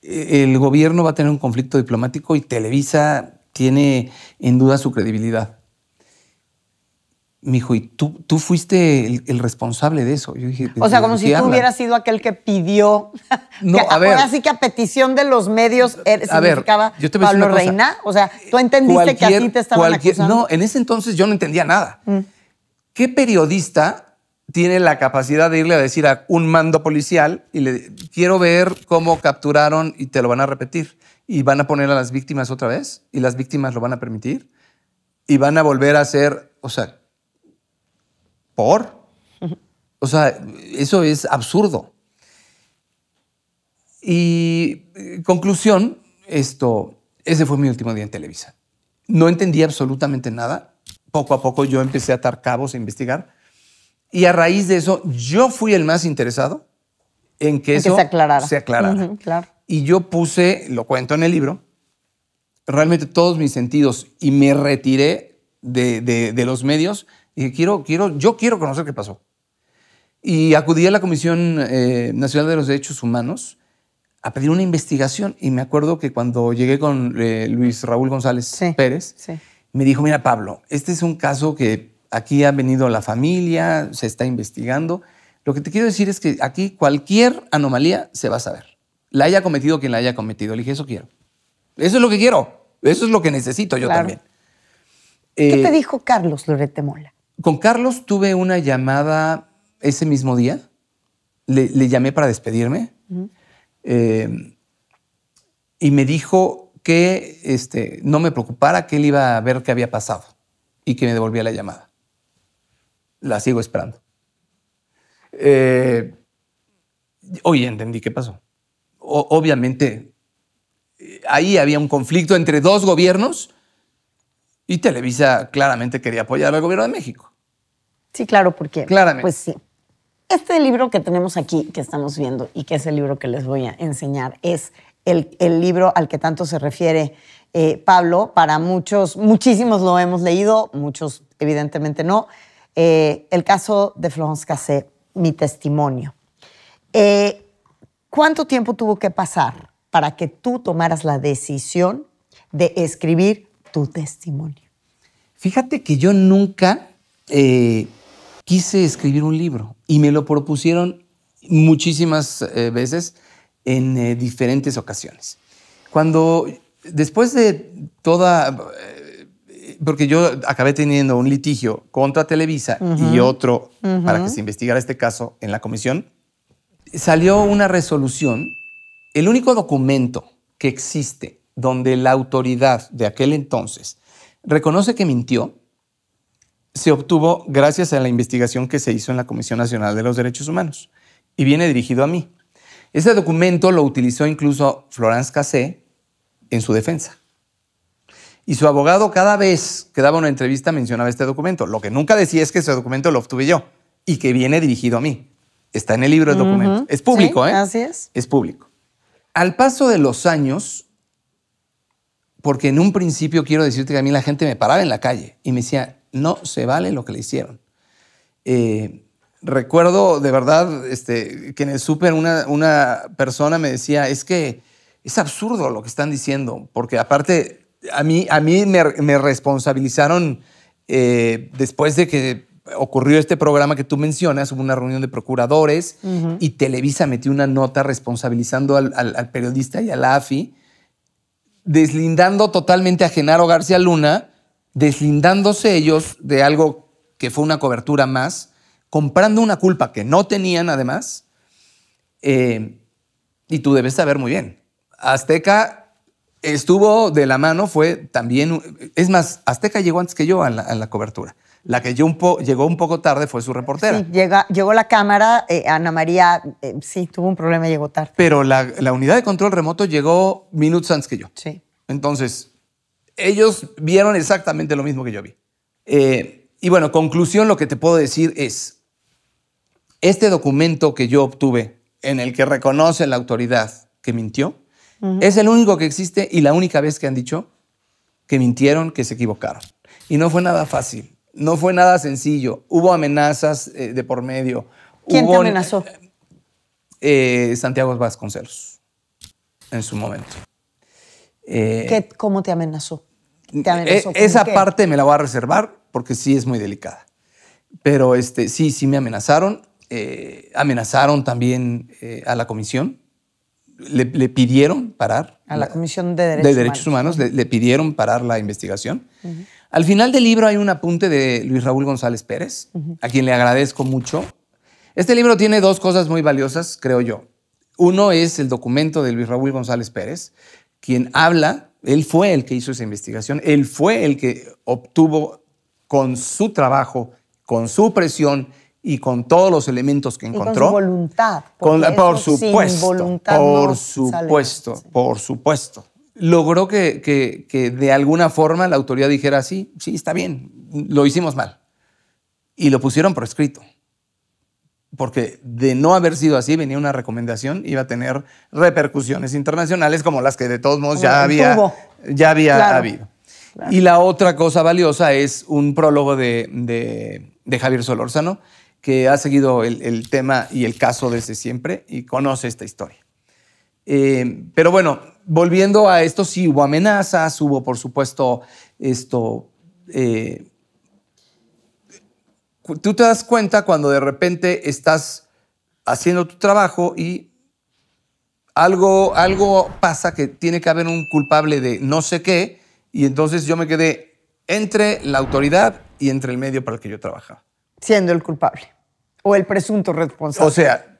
El gobierno va a tener un conflicto diplomático y Televisa tiene en duda su credibilidad. Me dijo, ¿y tú fuiste el responsable de eso? Yo dije, o sea, como si tú hubieras sido aquel que pidió. No, que a ver. Ahora sí que a petición de los medios significaba yo te voy a decir Pablo una cosa. Reina. O sea, tú entendiste que a ti te estaban acusando. No, en ese entonces yo no entendía nada. ¿Qué periodista tiene la capacidad de irle a decir a un mando policial y le quiero ver cómo capturaron y te lo van a repetir? Y van a poner a las víctimas otra vez y las víctimas lo van a permitir y van a volver a hacer, o sea, ¿por? O sea, eso es absurdo. Y conclusión, ese fue mi último día en Televisa. No entendí absolutamente nada. Poco a poco yo empecé a atar cabos, a investigar. Y a raíz de eso, yo fui el más interesado en que eso se aclarara. Claro. Y yo puse, lo cuento en el libro, realmente todos mis sentidos y me retiré de los medios. Y dije, yo quiero conocer qué pasó. Y acudí a la Comisión Nacional de los Derechos Humanos a pedir una investigación. Y me acuerdo que cuando llegué con Luis Raúl González Pérez, me dijo, mira, Pablo, este es un caso que aquí ha venido la familia, se está investigando. Lo que te quiero decir es que aquí cualquier anomalía se va a saber. La haya cometido quien la haya cometido. Le dije, eso quiero. Eso es lo que quiero. Eso es lo que necesito yo también. ¿Qué te dijo Carlos Loret de Mola? Con Carlos tuve una llamada ese mismo día. Le llamé para despedirme. Y me dijo que no me preocupara, que él iba a ver qué había pasado y que me devolvía la llamada. La sigo esperando. Hoy entendí qué pasó. Obviamente, ahí había un conflicto entre dos gobiernos y Televisa claramente quería apoyar al gobierno de México. Sí, claro, porque claramente. Pues sí. Este libro que tenemos aquí, que estamos viendo y que es el libro que les voy a enseñar, es el libro al que tanto se refiere Pablo. Para muchos, muchísimos lo hemos leído, muchos evidentemente no. El caso de Florence Cassé, mi testimonio. ¿Cuánto tiempo tuvo que pasar para que tú tomaras la decisión de escribir tu testimonio? Fíjate que yo nunca quise escribir un libro y me lo propusieron muchísimas veces en diferentes ocasiones. Después de toda... porque yo acabé teniendo un litigio contra Televisa y otro para que se investigara este caso en la comisión, salió una resolución. El único documento que existe donde la autoridad de aquel entonces reconoce que mintió se obtuvo gracias a la investigación que se hizo en la Comisión Nacional de los Derechos Humanos y viene dirigido a mí. Ese documento lo utilizó incluso Florence Cassé en su defensa. Y su abogado cada vez que daba una entrevista mencionaba este documento. Lo que nunca decía es que ese documento lo obtuve yo y que viene dirigido a mí. Está en el libro el documento. Es público, Sí, ¿eh? así es. Es público. Al paso de los años, porque en un principio quiero decirte que a mí la gente me paraba en la calle y me decía, no se vale lo que le hicieron. Recuerdo de verdad que en el súper una persona me decía, es que es absurdo lo que están diciendo, porque aparte a mí me responsabilizaron después de que ocurrió este programa que tú mencionas, hubo una reunión de procuradores y Televisa metió una nota responsabilizando al periodista y a la AFI, deslindando totalmente a Genaro García Luna, deslindándose ellos de algo que fue una cobertura más, comprando una culpa que no tenían además, y tú debes saber muy bien. Azteca estuvo de la mano, fue también... Es más, Azteca llegó antes que yo a la cobertura. La que llegó un poco tarde fue su reportera. Sí, llegó la cámara, Ana María, sí, tuvo un problema y llegó tarde. Pero la unidad de control remoto llegó minutos antes que yo. Sí. Entonces, ellos vieron exactamente lo mismo que yo vi. Y bueno, conclusión, lo que te puedo decir es, este documento que yo obtuve, en el que reconoce la autoridad que mintió, es el único que existe y la única vez que han dicho que mintieron, que se equivocaron. Y no fue nada fácil. No fue nada sencillo. Hubo amenazas de por medio. ¿Quién te amenazó? Santiago Vasconcelos, en su momento. ¿Cómo te amenazó? ¿Te amenazó con esa qué? parte me la voy a reservar porque sí es muy delicada. Pero sí me amenazaron. Amenazaron también a la comisión. Le pidieron parar. A la Comisión de Derechos Humanos. Le pidieron parar la investigación. Al final del libro hay un apunte de Luis Raúl González Pérez, a quien le agradezco mucho. Este libro tiene dos cosas muy valiosas, creo yo. Uno es el documento de Luis Raúl González Pérez, quien habla, él fue el que hizo esa investigación, él fue el que obtuvo con su trabajo, con su presión y con todos los elementos que encontró. Y con su voluntad. Por supuesto, sin voluntad por no supuesto, sale. por supuesto. Logró que de alguna forma la autoridad dijera, sí, está bien, lo hicimos mal. Y lo pusieron por escrito. Porque de no haber sido así, venía una recomendación, iba a tener repercusiones internacionales como las que de todos modos ya había Claro. habido. Claro. Y la otra cosa valiosa es un prólogo de Javier Solórzano, que ha seguido el tema y el caso desde siempre y conoce esta historia. Pero bueno, volviendo a esto, sí hubo amenazas, hubo por supuesto tú te das cuenta cuando de repente estás haciendo tu trabajo y algo pasa que tiene que haber un culpable de no sé qué, y entonces yo me quedé entre la autoridad y entre el medio para el que yo trabajaba. Siendo el culpable o el presunto responsable. O sea,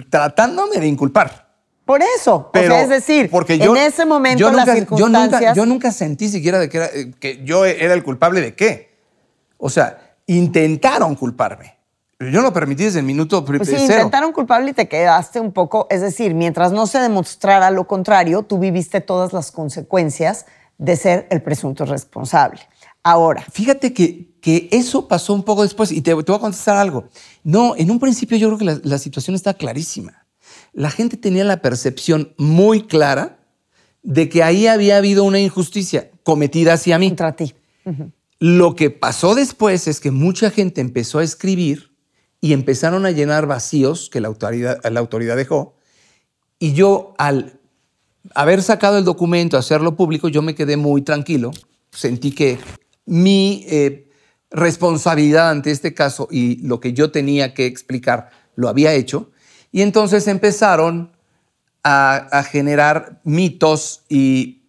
tratándome de inculpar. Por eso, Pero, o sea, es decir, porque en ese momento las circunstancias... Yo nunca sentí siquiera que yo era el culpable de qué. O sea, intentaron culparme. Yo lo permití desde el minuto Pues sí, cero. intentaron culpable y te quedaste un poco... Es decir, mientras no se demostrara lo contrario, tú viviste todas las consecuencias de ser el presunto responsable. Ahora... Fíjate que eso pasó un poco después y te voy a contestar algo. No, en un principio yo creo que la situación está clarísima. La gente tenía la percepción muy clara de que ahí había habido una injusticia cometida hacia mí. Contra ti. Lo que pasó después es que mucha gente empezó a escribir y empezaron a llenar vacíos que la autoridad dejó. Y yo, al haber sacado el documento, hacerlo público, yo me quedé muy tranquilo. Sentí que mi responsabilidad ante este caso y lo que yo tenía que explicar lo había hecho. Y entonces empezaron a generar mitos y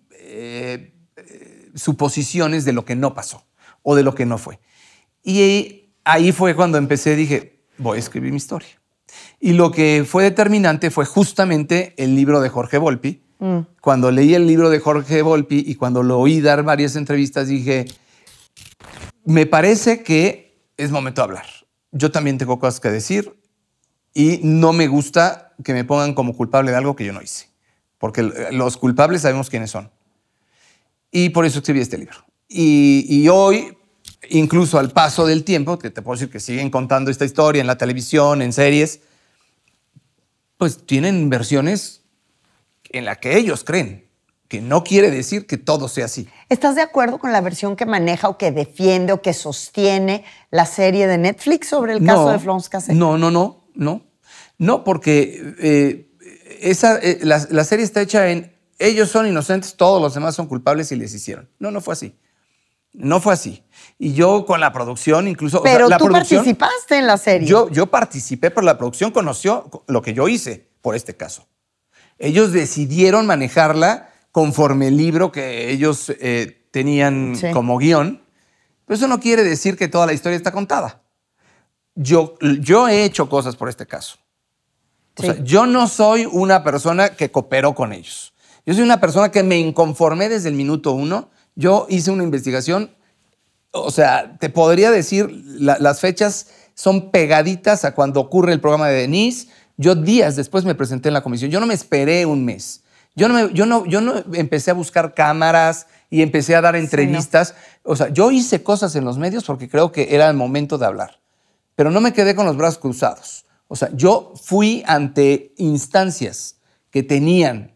suposiciones de lo que no pasó o de lo que no fue. Y ahí fue cuando dije, voy a escribir mi historia. Y lo que fue determinante fue justamente el libro de Jorge Volpi. Cuando leí el libro de Jorge Volpi y cuando lo oí dar varias entrevistas, dije, me parece que es momento de hablar. Yo también tengo cosas que decir. Y no me gusta que me pongan como culpable de algo que yo no hice. Porque los culpables sabemos quiénes son. Y por eso escribí este libro. Y hoy, incluso al paso del tiempo, que te puedo decir que siguen contando esta historia en la televisión, en series, pues tienen versiones en las que ellos creen, que no quiere decir que todo sea así. ¿Estás de acuerdo con la versión que maneja o que defiende o que sostiene la serie de Netflix sobre el caso de Florence Cassel? No, porque la serie está hecha en ellos son inocentes, todos los demás son culpables y les hicieron. No fue así. No fue así. Y yo con la producción incluso... Pero tú participaste en la serie. Yo participé, pero la producción conoció lo que yo hice por este caso. Ellos decidieron manejarla conforme el libro que ellos tenían como guión. Pero eso no quiere decir que toda la historia está contada. Yo he hecho cosas por este caso. O sea, yo no soy una persona que cooperó con ellos. Yo soy una persona que me inconformé desde el minuto 1. Yo hice una investigación, o sea, te podría decir, las fechas son pegaditas a cuando ocurre el programa de Denise. Yo días después me presenté en la comisión. Yo no me esperé un mes. Yo no empecé a buscar cámaras y empecé a dar entrevistas. Sí, no. O sea, yo hice cosas en los medios porque creo que era el momento de hablar. Pero no me quedé con los brazos cruzados. O sea, yo fui ante instancias que tenían,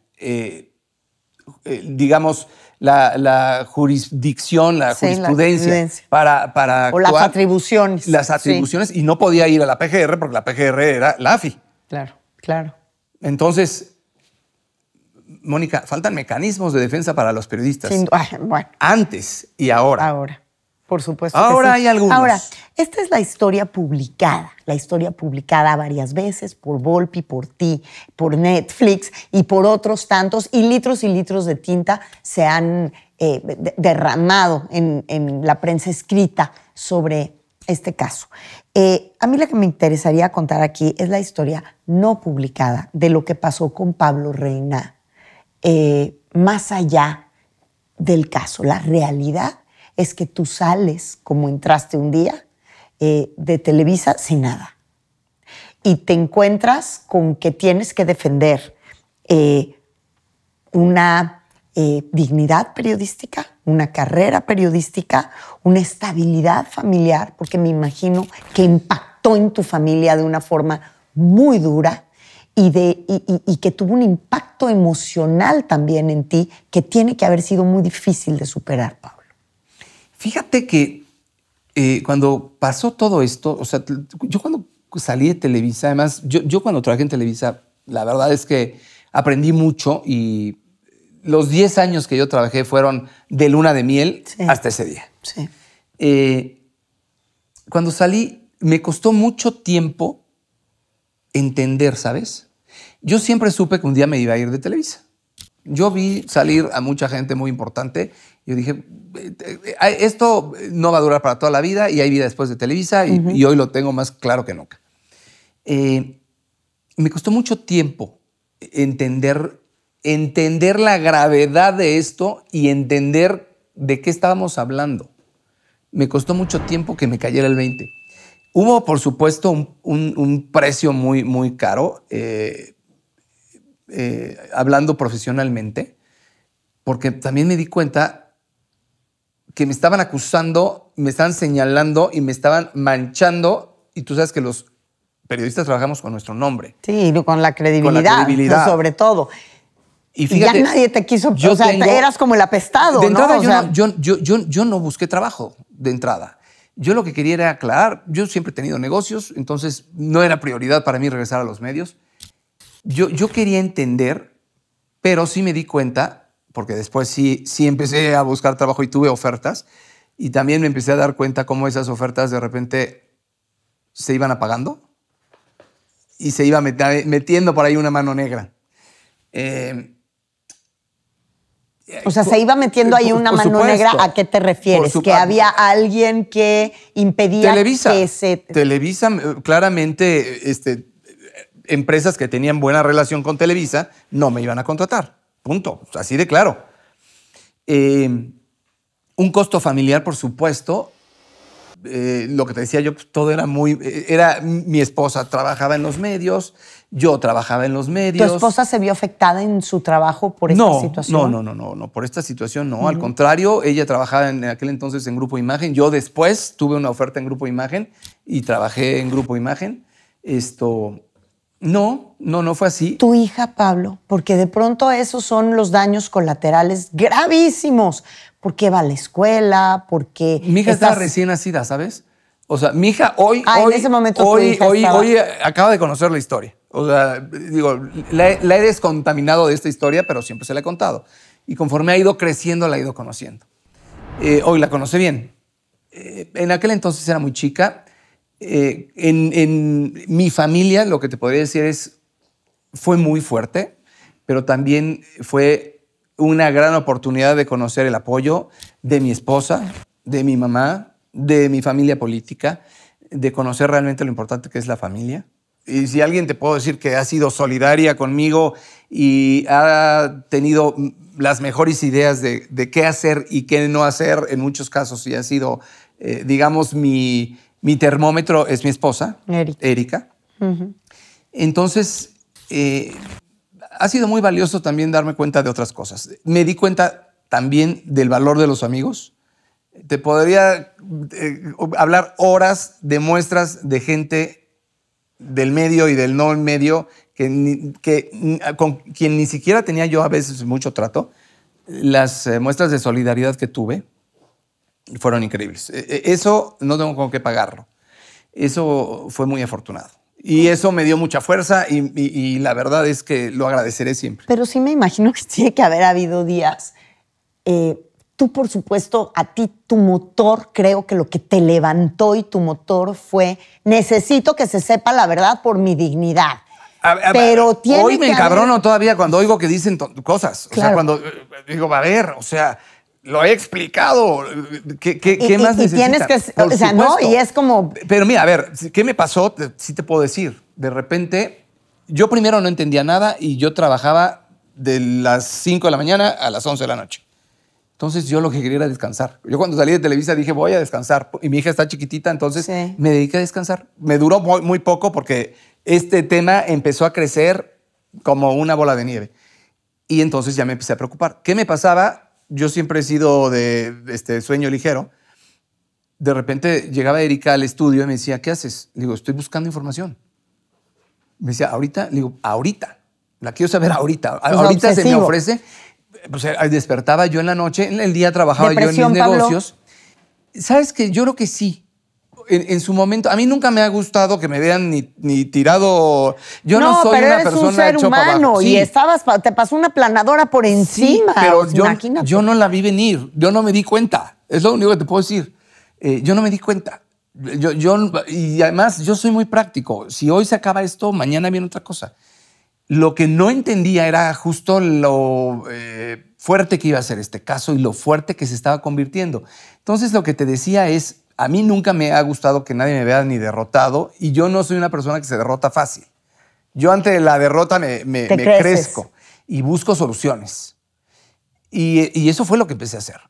digamos, la jurisdicción, la jurisprudencia para actuar. O las atribuciones. Las atribuciones, y no podía ir a la PGR porque la PGR era la AFI. Claro. Entonces, Mónica, faltan mecanismos de defensa para los periodistas. Bueno. Antes y ahora. Ahora, por supuesto. Ahora hay algunos. Ahora, esta es la historia publicada varias veces por Volpi, por ti, por Netflix y por otros tantos, y litros de tinta se han derramado en la prensa escrita sobre este caso. A mí la que me interesaría contar aquí es la historia no publicada de lo que pasó con Pablo Reina, más allá del caso. La realidad es que tú sales, como entraste un día, de Televisa sin nada. Y te encuentras con que tienes que defender una dignidad periodística, una carrera periodística, una estabilidad familiar, porque me imagino que impactó en tu familia de una forma muy dura y que tuvo un impacto emocional también en ti que tiene que haber sido muy difícil de superar, Pablo. Fíjate que cuando pasó todo esto, o sea, yo cuando salí de Televisa, además, yo cuando trabajé en Televisa, la verdad es que aprendí mucho y los 10 años que yo trabajé fueron de luna de miel hasta ese día. Sí. Cuando salí, me costó mucho tiempo entender, ¿sabes? Yo siempre supe que un día me iba a ir de Televisa. Yo vi salir a mucha gente muy importante. Yo dije, esto no va a durar para toda la vida y hay vida después de Televisa y hoy lo tengo más claro que nunca. Me costó mucho tiempo entender la gravedad de esto y entender de qué estábamos hablando. Me costó mucho tiempo que me cayera el 20. Hubo, por supuesto, un precio muy, muy caro, hablando profesionalmente, porque también me di cuenta que me estaban acusando, me estaban señalando y me estaban manchando. Y tú sabes que los periodistas trabajamos con nuestro nombre. Sí, con la credibilidad. Sobre todo. Y fíjate, ya nadie te quiso, o sea, eras como el apestado, de entrada, ¿no? yo no busqué trabajo de entrada. Yo lo que quería era aclarar. Yo siempre he tenido negocios, entonces no era prioridad para mí regresar a los medios. Yo quería entender, pero sí me di cuenta, porque después sí empecé a buscar trabajo y tuve ofertas, y también me empecé a dar cuenta cómo esas ofertas de repente se iban apagando y se iba metiendo por ahí una mano negra. O sea, se iba metiendo ahí una mano negra. ¿A qué te refieres? ¿Que había alguien que impedía que se...? Televisa, claramente, empresas que tenían buena relación con Televisa no me iban a contratar. Punto. Así de claro. Un costo familiar, por supuesto, lo que te decía yo, pues, todo era era mi esposa trabajaba en los medios, yo trabajaba en los medios. ¿Tu esposa se vio afectada en su trabajo por esta situación? No, por esta situación no. Al contrario, ella trabajaba en aquel entonces en Grupo Imagen. Yo después tuve una oferta en Grupo Imagen y trabajé en Grupo Imagen. No fue así. Tu hija, Pablo, porque de pronto esos son los daños colaterales gravísimos. ¿Por qué va a la escuela? Porque mi hija estaba recién nacida, ¿sabes? O sea, mi hija hoy en ese momento hoy acaba de conocer la historia. O sea, digo, la he descontaminado de esta historia, pero siempre se la he contado. Y conforme ha ido creciendo, la he ido conociendo. Hoy la conoce bien. En aquel entonces era muy chica. En mi familia, lo que te podría decir fue muy fuerte, pero también fue una gran oportunidad de conocer el apoyo de mi esposa, de mi mamá, de mi familia política, de conocer realmente lo importante que es la familia. Y si alguien te puedo decir que ha sido solidaria conmigo y ha tenido las mejores ideas de qué hacer y qué no hacer en muchos casos, y ha sido, digamos, mi termómetro, es mi esposa, Erika. Uh-huh. Entonces, ha sido muy valioso también darme cuenta de otras cosas. Me di cuenta también del valor de los amigos. Te podría hablar horas de muestras de gente del medio y del no medio con quien ni siquiera tenía yo a veces mucho trato. Las muestras de solidaridad que tuve fueron increíbles. Eso no tengo con qué pagarlo. Eso fue muy afortunado. Y eso me dio mucha fuerza y la verdad es que lo agradeceré siempre. Pero sí me imagino que tiene que haber habido días. Tú, por supuesto, a ti tu motor, creo que lo que te levantó y tu motor fue necesito que se sepa la verdad por mi dignidad. Pero tiene hoy me encabrono todavía cuando oigo que dicen cosas. Claro. O sea, cuando digo, a ver, o sea, lo he explicado. ¿Qué más necesitas? Tienes que, o sea, no, y es como... Pero mira, a ver, ¿qué me pasó? Sí te puedo decir. De repente, yo primero no entendía nada y yo trabajaba de las 5 de la mañana a las 11 de la noche. Entonces yo lo que quería era descansar. Yo cuando salí de Televisa dije, voy a descansar. Y mi hija está chiquitita, entonces sí, me dediqué a descansar. Me duró muy poco porque este tema empezó a crecer como una bola de nieve. Y entonces ya me empecé a preocupar. ¿Qué me pasaba? Yo siempre he sido de sueño ligero. De repente llegaba Erika al estudio y me decía, ¿qué haces? Le digo, estoy buscando información. Me decía, ¿ahorita? Le digo, ahorita. La quiero saber ahorita. Pues ahorita obsesivo. Se me ofrece. Pues despertaba yo en la noche, en el día trabajaba yo en mis Pablo. negocios. ¿Sabes qué? Yo creo que sí. En su momento, a mí nunca me ha gustado que me vean ni tirado. Yo no soy una persona un ser humano y te pasó una planadora por encima. Sí, pero imagínate. yo no la vi venir. Yo no me di cuenta. Es lo único que te puedo decir. Yo no me di cuenta. Y además, yo soy muy práctico. Si hoy se acaba esto, mañana viene otra cosa. Lo que no entendía era justo lo fuerte que iba a ser este caso y lo fuerte que se estaba convirtiendo. Entonces, lo que te decía es, a mí nunca me ha gustado que nadie me vea ni derrotado y yo no soy una persona que se derrota fácil. Yo ante la derrota me crezco y busco soluciones. Y eso fue lo que empecé a hacer.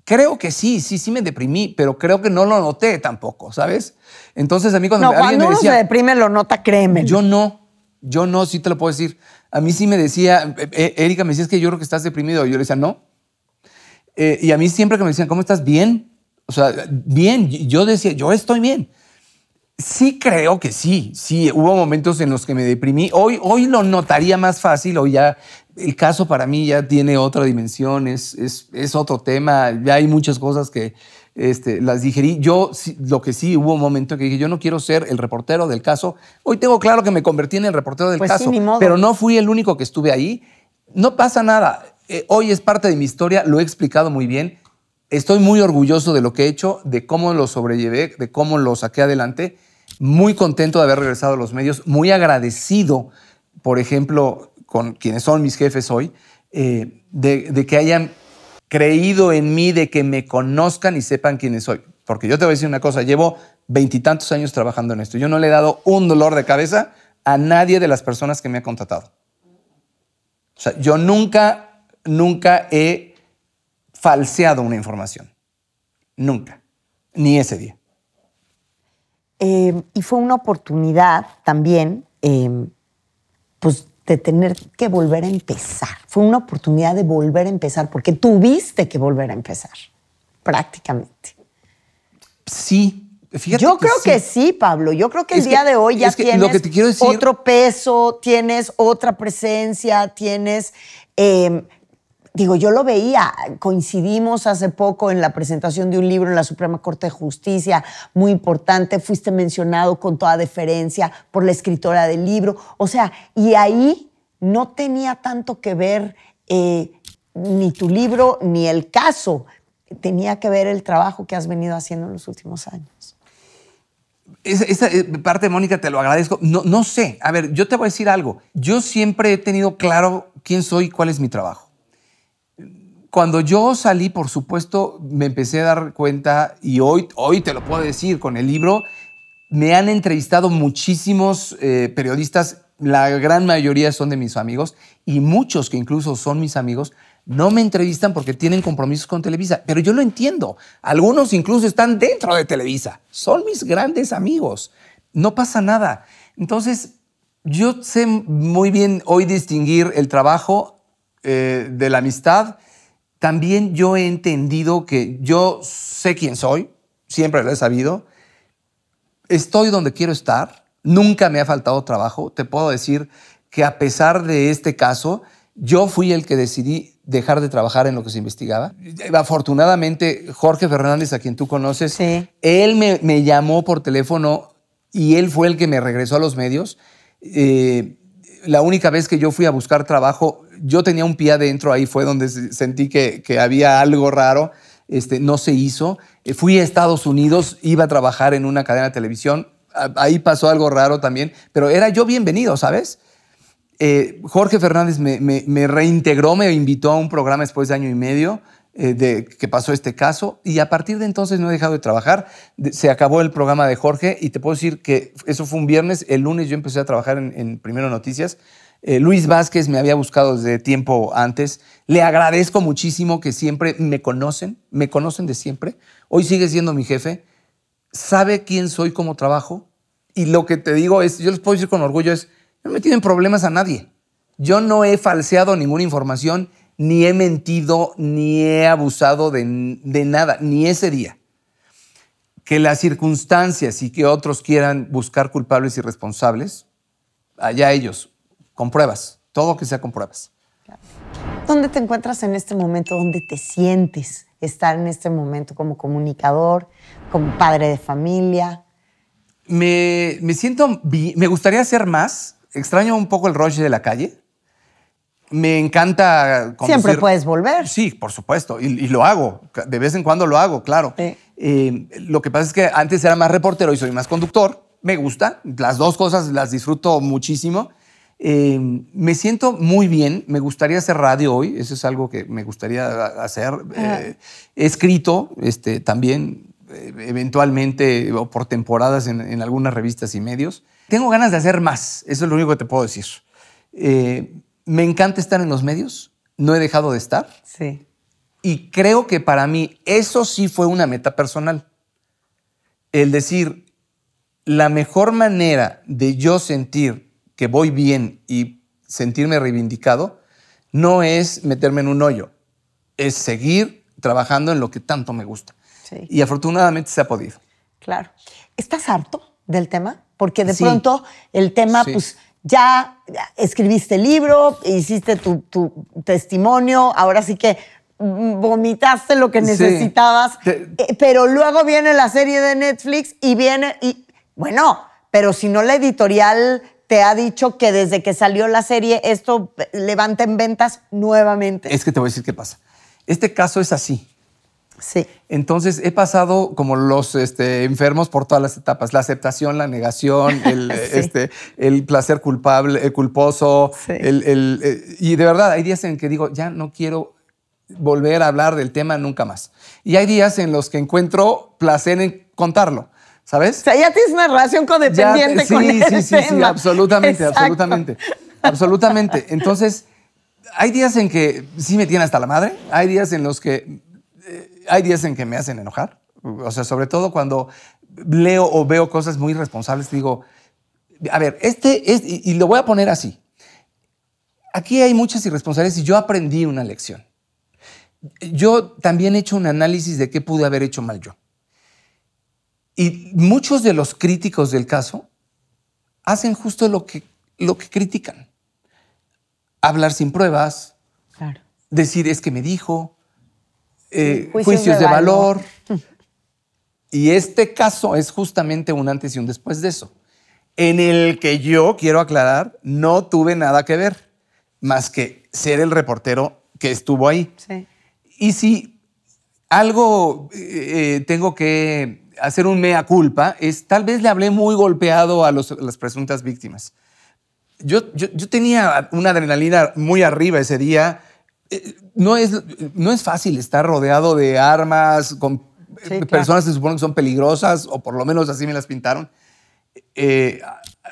Creo que sí me deprimí, pero creo que no lo noté tampoco, ¿sabes? Entonces, a mí cuando alguien me decía... Cuando uno se deprime, lo nota, créeme. Yo no, sí te lo puedo decir. A mí sí me decía, Erika me decía, es que yo creo que estás deprimido. Y yo le decía, no. Y a mí siempre que me decían, ¿cómo estás? Bien. O sea, bien. Yo decía, yo estoy bien. Sí creo que sí. Sí, hubo momentos en los que me deprimí. Hoy lo notaría más fácil. Hoy ya el caso para mí ya tiene otra dimensión. Es otro tema. Ya hay muchas cosas que las digerí. Yo, lo que sí, hubo un momento que dije, yo no quiero ser el reportero del caso. Hoy tengo claro que me convertí en el reportero del caso, sí, ni modo. Pero no fui el único que estuve ahí. No pasa nada. Hoy es parte de mi historia, lo he explicado muy bien. Estoy muy orgulloso de lo que he hecho, de cómo lo sobrellevé, de cómo lo saqué adelante. Muy contento de haber regresado a los medios, muy agradecido, por ejemplo, con quienes son mis jefes hoy, de que hayan creído en mí, de que me conozcan y sepan quién soy. Porque yo te voy a decir una cosa, llevo 20 y tantos años trabajando en esto. Yo no le he dado un dolor de cabeza a nadie de las personas que me ha contratado. O sea, yo nunca he falseado una información. Nunca. Ni ese día. y fue una oportunidad también, pues, de tener que volver a empezar. Fue una oportunidad de volver a empezar, porque tuviste que volver a empezar, prácticamente. Sí. Fíjate Yo creo que sí, Pablo. Yo creo que el día de hoy ya tienes lo que te quiero decir, otro peso, tienes otra presencia, tienes... digo, yo lo veía, coincidimos hace poco en la presentación de un libro en la Suprema Corte de Justicia, muy importante, fuiste mencionado con toda deferencia por la escritora del libro. O sea, y ahí no tenía tanto que ver ni tu libro ni el caso, tenía que ver el trabajo que has venido haciendo en los últimos años. Esa parte, Mónica, te lo agradezco. No sé. A ver, yo te voy a decir algo. Yo siempre he tenido claro quién soy y cuál es mi trabajo. Cuando yo salí, por supuesto, me empecé a dar cuenta, y hoy te lo puedo decir, con el libro, me han entrevistado muchísimos periodistas, la gran mayoría son de mis amigos, y muchos que incluso son mis amigos, no me entrevistan porque tienen compromisos con Televisa, pero yo lo entiendo. Algunos incluso están dentro de Televisa. Son mis grandes amigos. No pasa nada. Entonces, yo sé muy bien hoy distinguir el trabajo de la amistad. También yo he entendido que yo sé quién soy, siempre lo he sabido. Estoy donde quiero estar. Nunca me ha faltado trabajo. Te puedo decir que a pesar de este caso, yo fui el que decidí dejar de trabajar en lo que se investigaba. Afortunadamente, Jorge Fernández, a quien tú conoces, sí, él me llamó por teléfono y él fue el que me regresó a los medios. La única vez que yo fui a buscar trabajo, yo tenía un pie adentro, ahí fue donde sentí que había algo raro. No se hizo. Fui a Estados Unidos, iba a trabajar en una cadena de televisión. Ahí pasó algo raro también, pero era yo bienvenido, ¿sabes? Jorge Fernández me reintegró, me invitó a un programa después de año y medio de que pasó este caso, y a partir de entonces no he dejado de trabajar. Se acabó el programa de Jorge y te puedo decir que eso fue un viernes. El lunes yo empecé a trabajar en Primero Noticias. Luis Vázquez me había buscado desde tiempo antes. Le agradezco muchísimo que siempre me conocen de siempre. Hoy sigue siendo mi jefe. Sabe quién soy, cómo trabajo, y lo que te digo es, yo les puedo decir con orgullo, no me tienen problemas a nadie. Yo no he falseado ninguna información, ni he mentido, ni he abusado de nada, ni ese día. Que las circunstancias y que otros quieran buscar culpables y responsables, allá ellos, con pruebas, todo que sea con pruebas. ¿Dónde te encuentras en este momento? ¿Dónde te sientes estar en este momento como comunicador, como padre de familia? Me siento bien. Me gustaría hacer más. Extraño un poco el rush de la calle. Me encanta conducir. Siempre puedes volver. Sí, por supuesto. Y lo hago. De vez en cuando lo hago, claro. Sí. Lo que pasa es que antes era más reportero y soy más conductor. Me gusta. Las dos cosas las disfruto muchísimo. Me siento muy bien. Me gustaría hacer radio hoy. Eso es algo que me gustaría hacer. He escrito también, eventualmente, o por temporadas en algunas revistas y medios. Tengo ganas de hacer más. Eso es lo único que te puedo decir. Me encanta estar en los medios. No he dejado de estar. Sí. Y creo que para mí eso sí fue una meta personal. El decir, la mejor manera de yo sentir que voy bien y sentirme reivindicado no es meterme en un hoyo, es seguir trabajando en lo que tanto me gusta. Sí. Y afortunadamente se ha podido. Claro. ¿Estás harto del tema? Porque de Sí. pronto el tema, Sí. pues ya escribiste el libro, hiciste tu testimonio, ahora sí que vomitaste lo que Sí. necesitabas, pero luego viene la serie de Netflix y bueno, pero si no la editorial te ha dicho que desde que salió la serie esto levanta en ventas nuevamente. Es que te voy a decir qué pasa. Este caso es así. Sí. Entonces he pasado como los enfermos por todas las etapas. La aceptación, la negación, Sí. el placer culpable, el culposo. Sí. Y de verdad hay días en que digo, ya no quiero volver a hablar del tema nunca más. Y hay días en los que encuentro placer en contarlo. ¿Sabes? O sea, ya tienes una relación codependiente con el sí, tema. absolutamente, Exacto. absolutamente. Entonces, hay días en que sí me tienen hasta la madre, hay días en que me hacen enojar. O sea, sobre todo cuando leo o veo cosas muy irresponsables, digo, a ver, y lo voy a poner así. Aquí hay muchas irresponsabilidades y yo aprendí una lección. Yo también he hecho un análisis de qué pude haber hecho mal yo. Y muchos de los críticos del caso hacen justo lo que critican. Hablar sin pruebas, claro. Decir es que me dijo, Sí, juicios de valor. Y este caso es justamente un antes y un después de eso, en el que yo, quiero aclarar, no tuve nada que ver, más que ser el reportero que estuvo ahí. Sí. Y si algo tengo que hacer un mea culpa, es tal vez le hablé muy golpeado a las presuntas víctimas. Yo tenía una adrenalina muy arriba ese día. No es fácil estar rodeado de armas, con personas que se suponen que son peligrosas, o por lo menos así me las pintaron.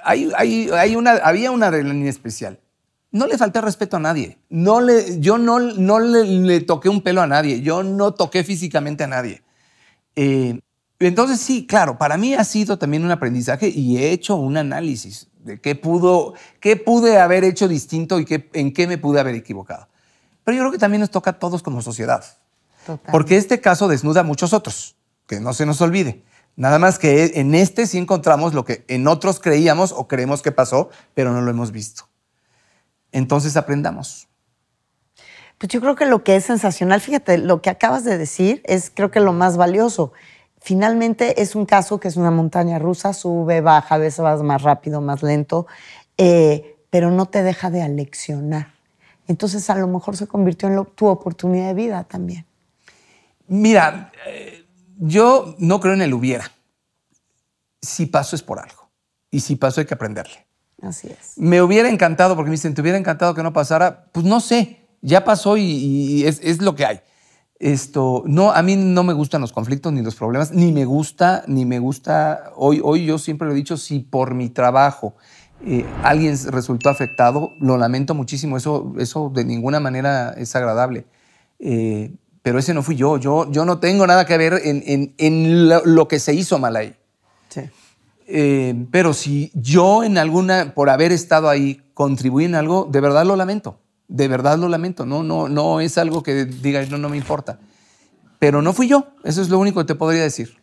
Había una adrenalina especial. No le falté respeto a nadie. Yo no le toqué un pelo a nadie. Yo no toqué físicamente a nadie. Entonces sí, claro, para mí ha sido también un aprendizaje y he hecho un análisis de qué pude haber hecho distinto y en qué me pude haber equivocado. Pero yo creo que también nos toca a todos como sociedad. Total. Porque este caso desnuda a muchos otros, que no se nos olvide. Nada más que en este sí encontramos lo que en otros creíamos o creemos que pasó, pero no lo hemos visto. Entonces aprendamos. Pues yo creo que lo que es sensacional, fíjate, lo que acabas de decir es creo que lo más valioso. Finalmente es un caso que es una montaña rusa, sube, baja, a veces vas más rápido, más lento, pero no te deja de aleccionar. Entonces a lo mejor se convirtió en tu oportunidad de vida también. Mira, yo no creo en el hubiera. Si pasó es por algo. Y si pasó hay que aprenderle. Así es. Me hubiera encantado, porque me dicen, ¿te hubiera encantado que no pasara? Pues no sé, ya pasó y es lo que hay. No, a mí no me gustan los conflictos ni los problemas, ni me gusta. Hoy yo siempre lo he dicho, si por mi trabajo alguien resultó afectado, lo lamento muchísimo, eso de ninguna manera es agradable. Pero ese no fui yo no tengo nada que ver en lo que se hizo mal ahí. Sí. Pero si yo por haber estado ahí, contribuí en algo, de verdad lo lamento. De verdad lo lamento. No es algo que diga, no me importa. Pero no fui yo. Eso es lo único que te podría decir.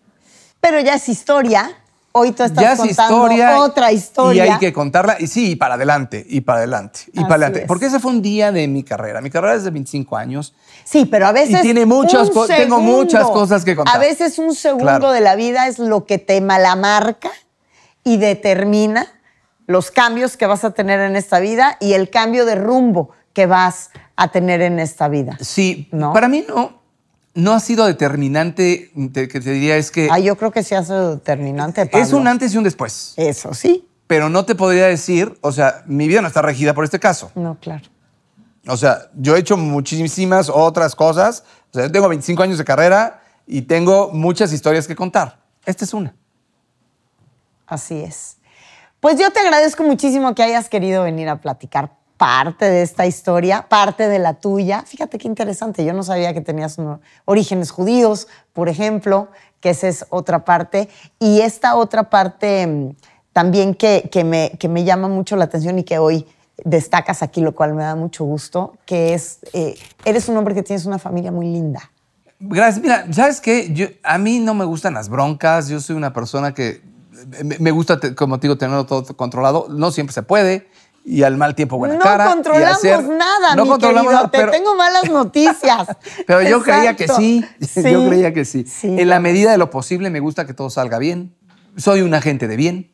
Pero ya es historia. Hoy tú estás contando otra historia. Y hay que contarla. Y sí, y para adelante, y para adelante, y para adelante. Es. Porque ese fue un día de mi carrera. Mi carrera es de 25 años. Sí, pero a veces y tengo muchas cosas que contar. A veces un segundo claro. de la vida es lo que te malamarca y determina los cambios que vas a tener en esta vida y el cambio de rumbo que vas a tener en esta vida. Sí, ¿no? Para mí no ha sido determinante, que te diría es que... Yo creo que sí ha sido determinante, Pablo. Es un antes y un después. Eso, sí. Pero no te podría decir, o sea, mi vida no está regida por este caso. No, claro. O sea, yo he hecho muchísimas otras cosas. O sea, yo tengo 25 años de carrera y tengo muchas historias que contar. Esta es una. Así es. Pues yo te agradezco muchísimo que hayas querido venir a platicar parte de esta historia, parte de la tuya. Fíjate qué interesante. Yo no sabía que tenías orígenes judíos, por ejemplo, que esa es otra parte. Y esta otra parte también que me llama mucho la atención y que hoy destacas aquí, lo cual me da mucho gusto, que es, eres un hombre que tienes una familia muy linda. Gracias. Mira, ¿sabes qué? A mí no me gustan las broncas. Yo soy una persona que me gusta, como te digo, tenerlo todo controlado. No siempre se puede. Y al mal tiempo buena cara. No controlamos nada, mi querido. Te tengo malas noticias. Pero yo creía que sí. Yo creía que sí. Sí, en la medida de lo posible me gusta que todo salga bien. Soy un agente de bien.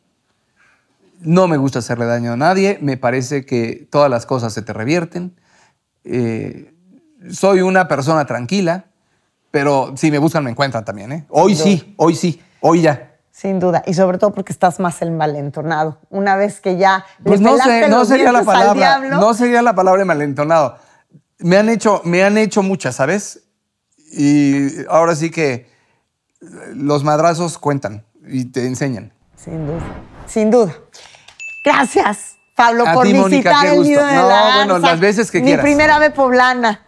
No me gusta hacerle daño a nadie. Me parece que todas las cosas se te revierten. Soy una persona tranquila. Pero si me buscan, me encuentran también, ¿eh? Hoy sí. Hoy ya. Sin duda, y sobre todo porque estás más envalentonado. Una vez que ya pues le pelaste los dientes al diablo. No sería la palabra envalentonado. Me han hecho muchas, ¿sabes? Y ahora sí que los madrazos cuentan y te enseñan. Sin duda, sin duda. Gracias, Pablo, a por ti, Mónica, visitar qué el gusto. Nido de la Garza. Bueno, las veces que quieras. Mi primera ave poblana.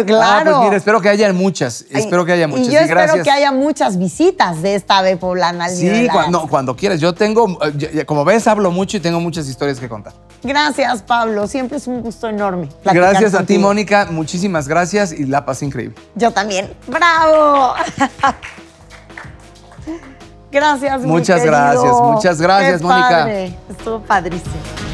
Claro. Pues mira, espero que haya muchas. Espero que haya muchas. Y yo espero que haya muchas visitas de esta ave poblana al nido de la garza. Cuando quieras. Yo tengo, como ves, hablo mucho y tengo muchas historias que contar. Gracias, Pablo. Siempre es un gusto enorme. Gracias a ti, Mónica. Muchísimas gracias y la pasé increíble. Yo también. ¡Bravo! Gracias, Muchas gracias, Mónica. Padre. Estuvo padrísimo.